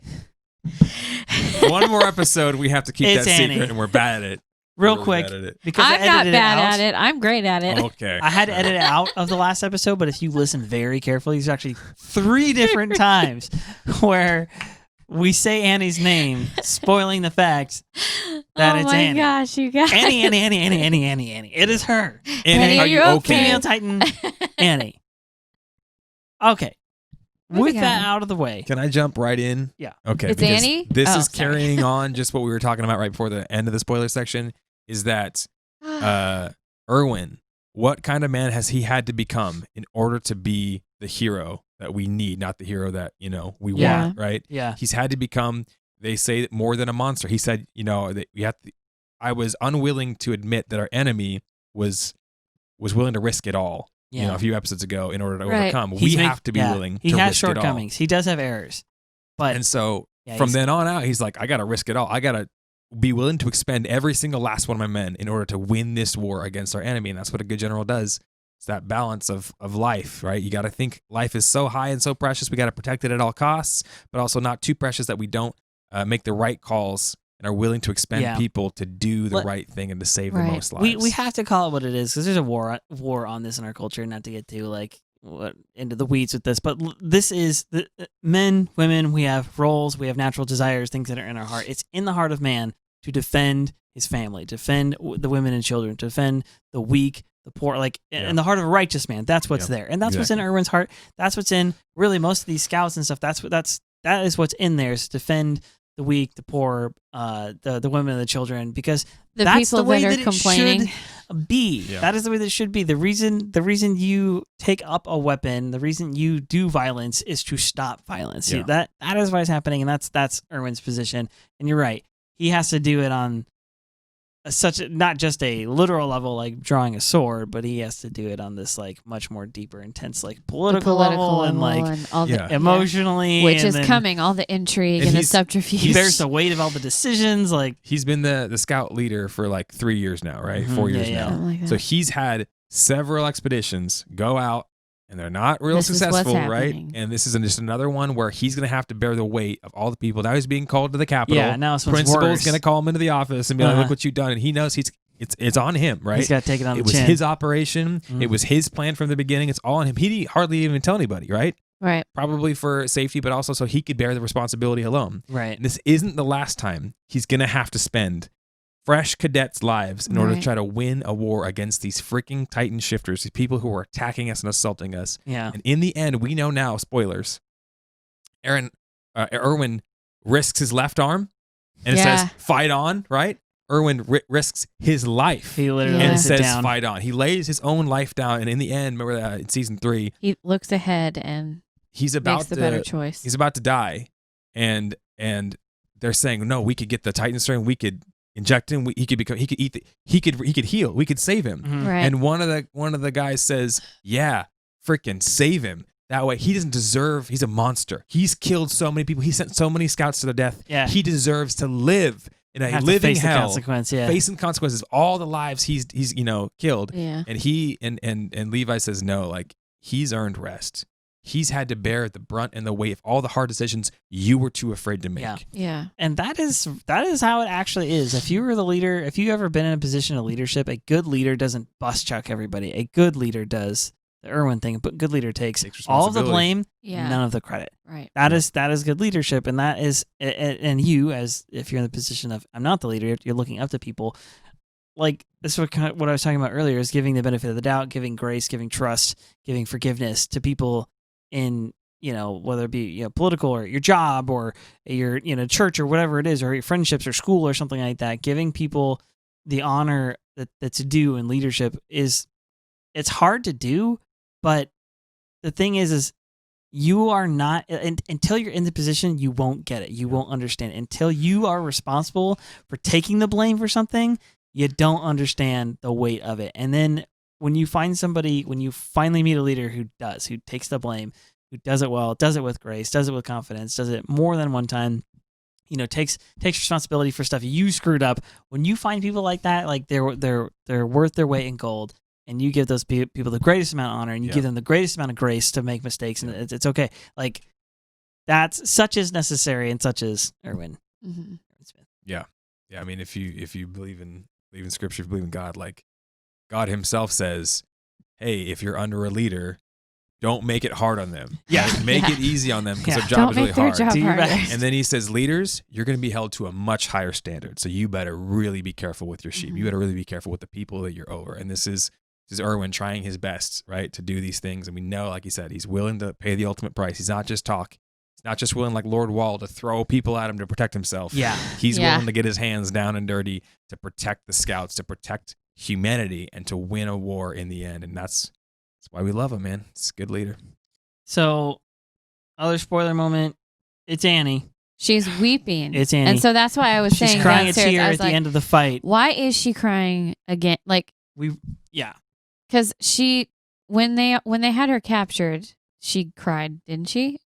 One more episode, we have to keep It's that Annie. secret, and we're bad at it. Real We're really quick, bad at it. because I I'm not edited bad it out. at it. I'm great at it. Okay. I had to edit it out of the last episode, but if you listen very carefully, there's actually 3 different times where we say Annie's name, spoiling the fact that oh it's my Annie. gosh, you guys. Annie. It is her. Annie, are you okay? Female Titan, Annie. Okay. With Moving that on. out of the way. Can I jump right in? Yeah. Okay. It's because Annie? This Oh, is sorry. carrying on just what we were talking about right before the end of the spoiler section. Is that Erwin? What kind of man has he had to become in order to be the hero that we need, not the hero that we Yeah. want, right? Yeah. He's had to become. They say more than a monster. He said, that we have to. I was unwilling to admit that our enemy was willing to risk it all. Yeah. A few episodes ago, in order to Right. overcome, He's we have to be willing. He to has risk it all. shortcomings. He does have errors. But And so yeah, from he's- then on out, he's like, I got to risk it all. I got to be willing to expend every single last one of my men in order to win this war against our enemy. And that's what a good general does. It's that balance of life, right? You got to think life is so high and so precious. We got to protect it at all costs, but also not too precious that we don't make the right calls and are willing to expend Yeah. people to do the Let- right thing and to save Right. the most lives. we have to call it what it is because there's a war on this in our culture. Not to get too into the weeds with this, but this is the men, women. We have roles, we have natural desires, things that are in our heart. It's in the heart of man to defend his family, defend the women and children, to defend the weak, the poor. In the heart of a righteous man, that's what's there, and that's what's in Erwin's heart. That's what's in really most of these scouts and stuff. That is what's in there, is to defend the weak, the poor, the women and the children, because The that's people the way that are it complaining. should be. Yeah. That is the way that it should be. The reason you take up a weapon, the reason you do violence is to stop violence. Yeah. That is what is happening, and that's Erwin's position. And you're right. He has to do it on not just a literal level like drawing a sword, but he has to do it on this much more deeper, intense political level and all Yeah. the emotionally, which and is then coming, all the intrigue And and the he's- subterfuge. He bears the weight of all the decisions. He's been the scout leader for 3 years now, right? Mhm. 4 Yeah, years yeah. now. Something like that. So he's had several expeditions go out, and they're not real This is what's successful, right? happening. And this is just another one where he's going to have to bear the weight of all the people. Now he's being called to the Capitol. Yeah, now it's Principal's going to call him into the office and be like, Uh-huh. "Look what you've done," and he knows it's on him, right? He's got to take it on It the was chin. his operation. Mhm. It was his plan from the beginning. It's all on him. He hardly even tell anybody, right? right. Probably for safety, but also so he could bear the responsibility alone. Right. And this isn't the last time he's going to have to spend fresh cadets' lives in order to Right. try to win a war against these freaking Titan shifters, these people who are attacking us and assaulting us. Yeah. And in the end, we know now, spoilers, Erwin risks his left arm and it Yeah. says, "Fight on," right? Erwin risks his life He literally Yeah. and lays it says, down. "Fight on." He lays his own life down, and in the end, remember that in season 3, He looks ahead and he's makes about the to better choice. he's about to die, and they're saying, "No, we could get the Titan strain. We could inject him. He could become. He could eat. He could heal. We could save him." Mhm. Right. And one of the guys says, "Yeah, freaking save him. That way, he doesn't deserve. He's a monster. He's killed so many people. He sent so many scouts to their death. Yeah. He deserves to live in a Have to living face the hell, consequence. Yeah. facing consequences of all the lives he's killed." yeah. And he and Levi says, "No, like he's earned rest. He's had to bear the brunt and the weight of all the hard decisions you were too afraid to make." Yeah. Yeah. And that is how it actually is. If you were the leader, if you ever been in a position of leadership, a good leader doesn't bust chuck everybody. A good leader does the Erwin thing, but good leader takes Takes all of the responsibility. blame, Yeah. none of the credit. Right. That is good leadership, and that is and you, as if you're in the position of I'm not the leader, you're looking up to people. Like this is what I was talking about earlier, is giving the benefit of the doubt, giving grace, giving trust, giving forgiveness to people in, whether it be political or your job or your church or whatever it is, or your friendships or school or something like that. Giving people the honor that's due in leadership it's hard to do, but the thing is you are not until you're in the position, you won't get it. You won't understand it. Until you are responsible for taking the blame for something, you don't understand the weight of it. And then when you finally meet a leader who takes the blame, who does it well, does it with grace, does it with confidence, does it more than one time, takes responsibility for stuff you screwed up. When you find people like that, like they're worth their weight in gold. And you give those people the greatest amount of honor, and you give them the greatest amount of grace to make mistakes, and it's okay. Like that's such is necessary, and such is Erwin. Mm-hmm. Smith. Yeah. I mean, if you believe in Scripture, if you believe in God, like God Himself says, "Hey, if you're under a leader, don't make it hard on them. Yeah. Like, make it easy on them because Yeah. their job Don't is really make their hard." job Do your harder. best. And then He says, "Leaders, you're going to be held to a much higher standard. So you better really be careful with your sheep. Mhm. You better really be careful with the people that you're over." And this is Erwin trying his best, right, to do these things. And we know, like he said, he's willing to pay the ultimate price. He's not just talk. He's not just willing, like Lord Wall, to throw people at him to protect himself. Yeah. He's Yeah. willing to get his hands down and dirty to protect the scouts, to protect humanity, and to win a war in the end. And that's why we love him, man. It's a good leader. So, other spoiler moment. It's Annie. She's weeping. It's Annie. And so that's why I was She's saying crying a downstairs, tear I at was the like, end of the fight. why is she crying again? Like, Yeah. because when they had her captured, she cried, didn't she?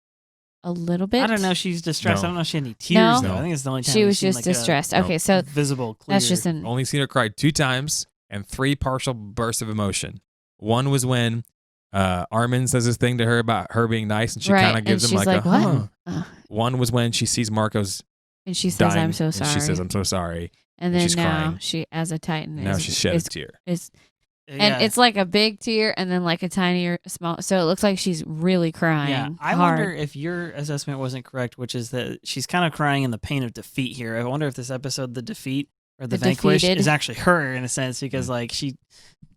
A little bit. I don't know. She's distressed. No. I don't know if she had any tears, No. though. I think it's the only time She we've was seen, just like, distressed. No. Okay, so visible, clear. that's just an. Only seen her cry 2 times and 3 partial bursts of emotion. One was when Armin says this thing to her about her being nice, and she Right, kind of gives and him she's like a, like, huh. "What?" One was when she sees Marco's And she says, dying, "I'm so sorry." and she says, "I'm so sorry." and then she's now crying. she, as a Titan, Now is, she shed a is, tear. is Yeah. and it's like a big tear, and then like a tinier, small. So it looks like she's really crying. Yeah, I hard. wonder if your assessment wasn't correct, which is that she's kind of crying in the pain of defeat here. I wonder if this episode, the defeat or the vanquish, defeated. is actually her in a sense, because like she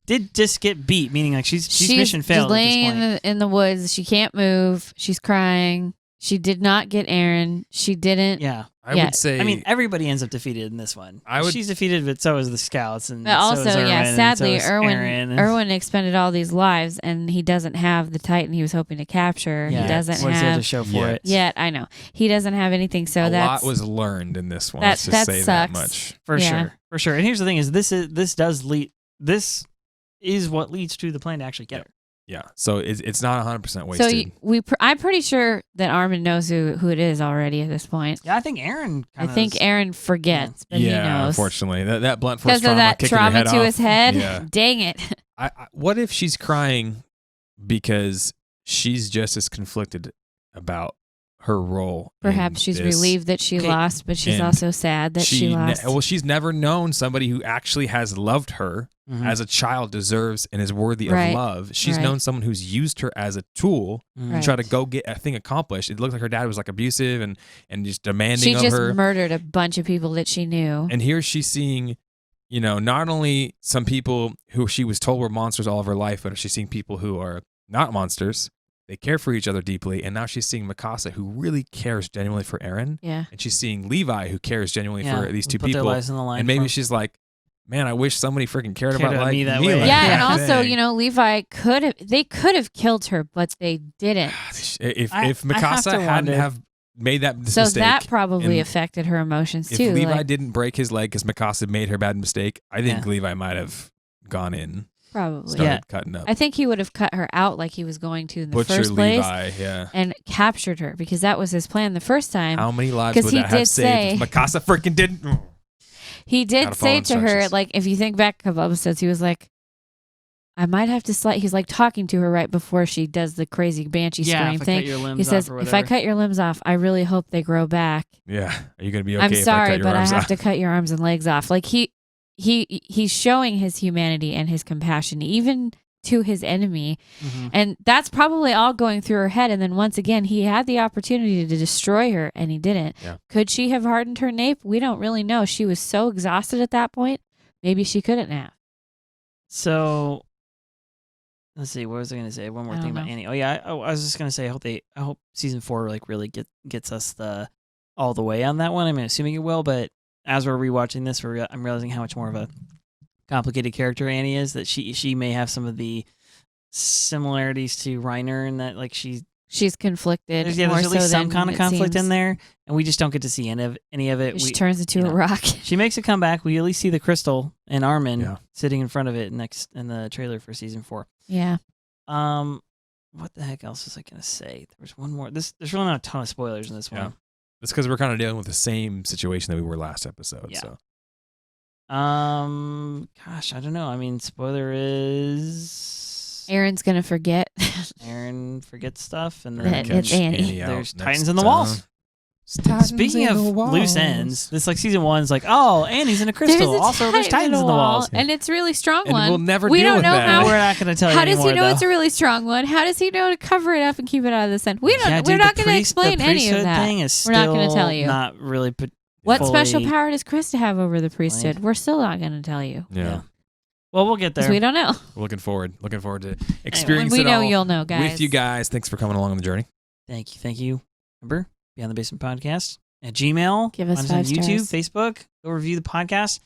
did just get beat, meaning like she's mission just failed at this laying point. in the woods. She can't move. She's crying. She did not get Eren. She didn't. Yeah, I Yeah. would say. I mean everybody ends up defeated in this one. I would- She's defeated, but so is the scouts, and But also, so is Erwin, yeah, and sadly, so is Eren. Erwin expended all these lives, and he doesn't have the Titan he was hoping to capture. Yeah. He doesn't What does he have to have. show for Yeah. it? Yet, I know he doesn't have anything. So a that's lot was learned in this one. that- Let's just that say that sucks. much. For Yeah. sure. And here's the thing: is this is what leads to the plan to actually get her. Yeah. So it's not 100% so. wasted. I'm pretty sure that Armin knows who it is already at this point. Yeah, I think Eren. I think Eren forgets, but yeah, he knows unfortunately, that blunt force because of trauma that kicking her trauma head to off. his head. Yeah. Dang it! What if she's crying because she's just as conflicted about her role? Perhaps in she's this. relieved that she Okay. lost, but she's And also sad that she lost. She's never known somebody who actually has loved her Mhm. as a child, deserves and is worthy Right. of love. She's Right. known someone who's used her as a tool Mhm. Right. to try to go get a thing accomplished. It looked like her dad was like abusive and just demanding She of just her. murdered a bunch of people that she knew. And here she's seeing, not only some people who she was told were monsters all of her life, but she's seeing people who are not monsters. They care for each other deeply, and now she's seeing Mikasa, who really cares genuinely for Eren, Yeah. and she's seeing Levi, who cares genuinely for these two put their people. lives on the line And maybe for- she's like, man, I wish somebody freaking cared about like me that me way. like Yeah, that. and also, Dang. you know, Levi they could have killed her, but they didn't. If I have Mikasa to hadn't wonder- have made that So mistake, that probably and affected her emotions if too. Levi like, didn't break his leg because Mikasa made her bad mistake, I think Yeah. Levi might have gone in, probably. started cutting up, I think he would have cut her out like he was going to in the butcher first place Levi. Yeah. and captured her because that was his plan the first time. How many lives 'Cause would he that have did saved? If Mikasa freaking didn't. He did Gotta follow say to her, instructions. like, if you think back a couple episodes, he was like, I might have to he's like talking to her right before she does the crazy banshee scream if I thing. cut your limbs He says, off or if I whatever. cut your limbs off, I really hope they grow back. Yeah. Are you gonna be okay? I'm if I sorry, cut your but I arms have off? to cut your arms and legs off. Like he's showing his humanity and his compassion, even to his enemy. Mhm. And that's probably all going through her head. And then once again, he had the opportunity to destroy her and he didn't. Yeah. Could she have hardened her nape? We don't really know. She was so exhausted at that point. Maybe she couldn't have. So let's see. What was I going to say? One more I thing don't about know. Annie. Oh yeah, I was just going to say I hope season 4 like really gets us all the way on that one. I'm assuming it will, but as we're rewatching this, I'm realizing how much more of a complicated character Annie is. That she may have some of the similarities to Reiner, and that like she's conflicted. there's more at least so some than kind of it conflict seems. in there, and we just don't get to see any of it. She turns into you a know. rock. She makes a comeback. We at least see the crystal and Armin Yeah. sitting in front of it next in the trailer for season 4. Yeah. What the heck else was I gonna say? There was one more. There's really not a ton of spoilers in this Yeah. one. It's because we're kind of dealing with the same situation that we were last episode. Yeah. So Gosh, I don't know. I mean, spoiler is Eren's going to forget. Eren forgets stuff, and we're gonna That then it's catch Annie. out There's next Titans in the time. walls. Titans Speaking in of the loose walls. ends, this like season 1's like, oh, Annie's in a crystal. Also, there's Titans in the walls. and it's a really strong And one. we'll never we deal don't with know that. how. We're not gonna tell you How does anymore, he know though. it's a really strong one? How does he know to cover it up and keep it out of the sun? We don't. Yeah, we're dude, not the going to priest- explain the any of priesthood that. Thing is We're not gonna still tell you. Not really. What fully- special power does Krista have over the priesthood? We're still not going to tell you Yeah. Well, we'll get because there. we don't know. Looking forward to When experiencing we it know, all you'll know, guys. with you guys. Thanks for coming along on the journey. Thank you. Remember, Beyond the Basement Podcast at Gmail. Give us on 5 YouTube, stars. Facebook. Go review the podcast,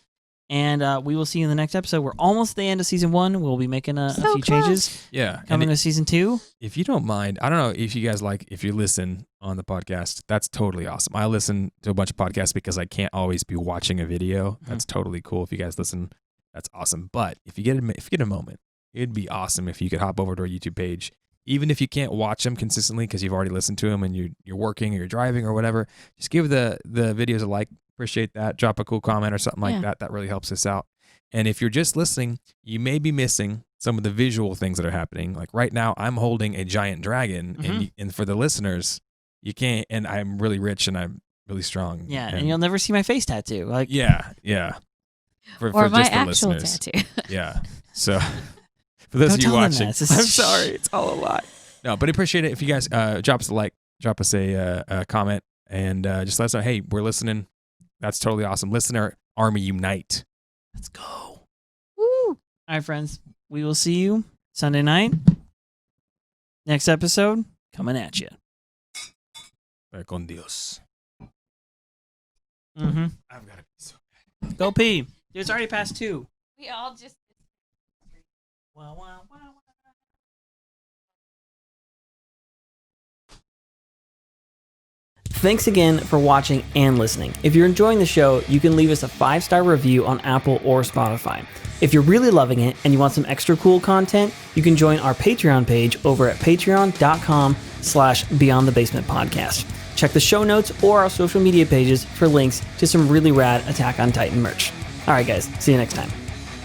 and we will see you in the next episode. We're almost at the end of season 1. We'll be making a So few close. changes Yeah. And coming to season 2. if you don't mind, I don't know if you guys if you listen on the podcast, that's totally awesome. I listen to a bunch of podcasts because I can't always be watching a video. That's totally cool. If you guys listen, that's awesome. But if you get a moment, it'd be awesome if you could hop over to our YouTube page. Even if you can't watch them consistently because you've already listened to them and you're working or you're driving or whatever, just give the videos a like. Appreciate that. Drop a cool comment or something like Yeah. that. That really helps us out. And if you're just listening, you may be missing some of the visual things that are happening. Like right now, I'm holding a giant dragon, and for the listeners, you can't. And I'm really rich and I'm really strong. Yeah, and you'll never see my face tattoo. Like, yeah. For Or my just the actual listeners. tattoo. Yeah. So for those Don't of you tell them watching, that. It's I'm just- sorry. It's all a lie. No, but I appreciate it if you guys drop us a like, drop us a comment, and just let us know, hey, we're listening. That's totally awesome. Listener Army Unite. Let's go. Woo. all right, friends. We will see you Sunday night. Next episode coming at you. Con Dios. Mm-hmm. I've got to be so Go pee. Dude, it's already past 2. We all just. Wow, wow, wow. Thanks again for watching and listening. If you're enjoying the show, you can leave us a 5-star review on Apple or Spotify. If you're really loving it and you want some extra cool content, you can join our Patreon page over at patreon.com/beyondthebasementpodcast. Check the show notes or our social media pages for links to some really rad Attack on Titan merch. All right, guys. See you next time.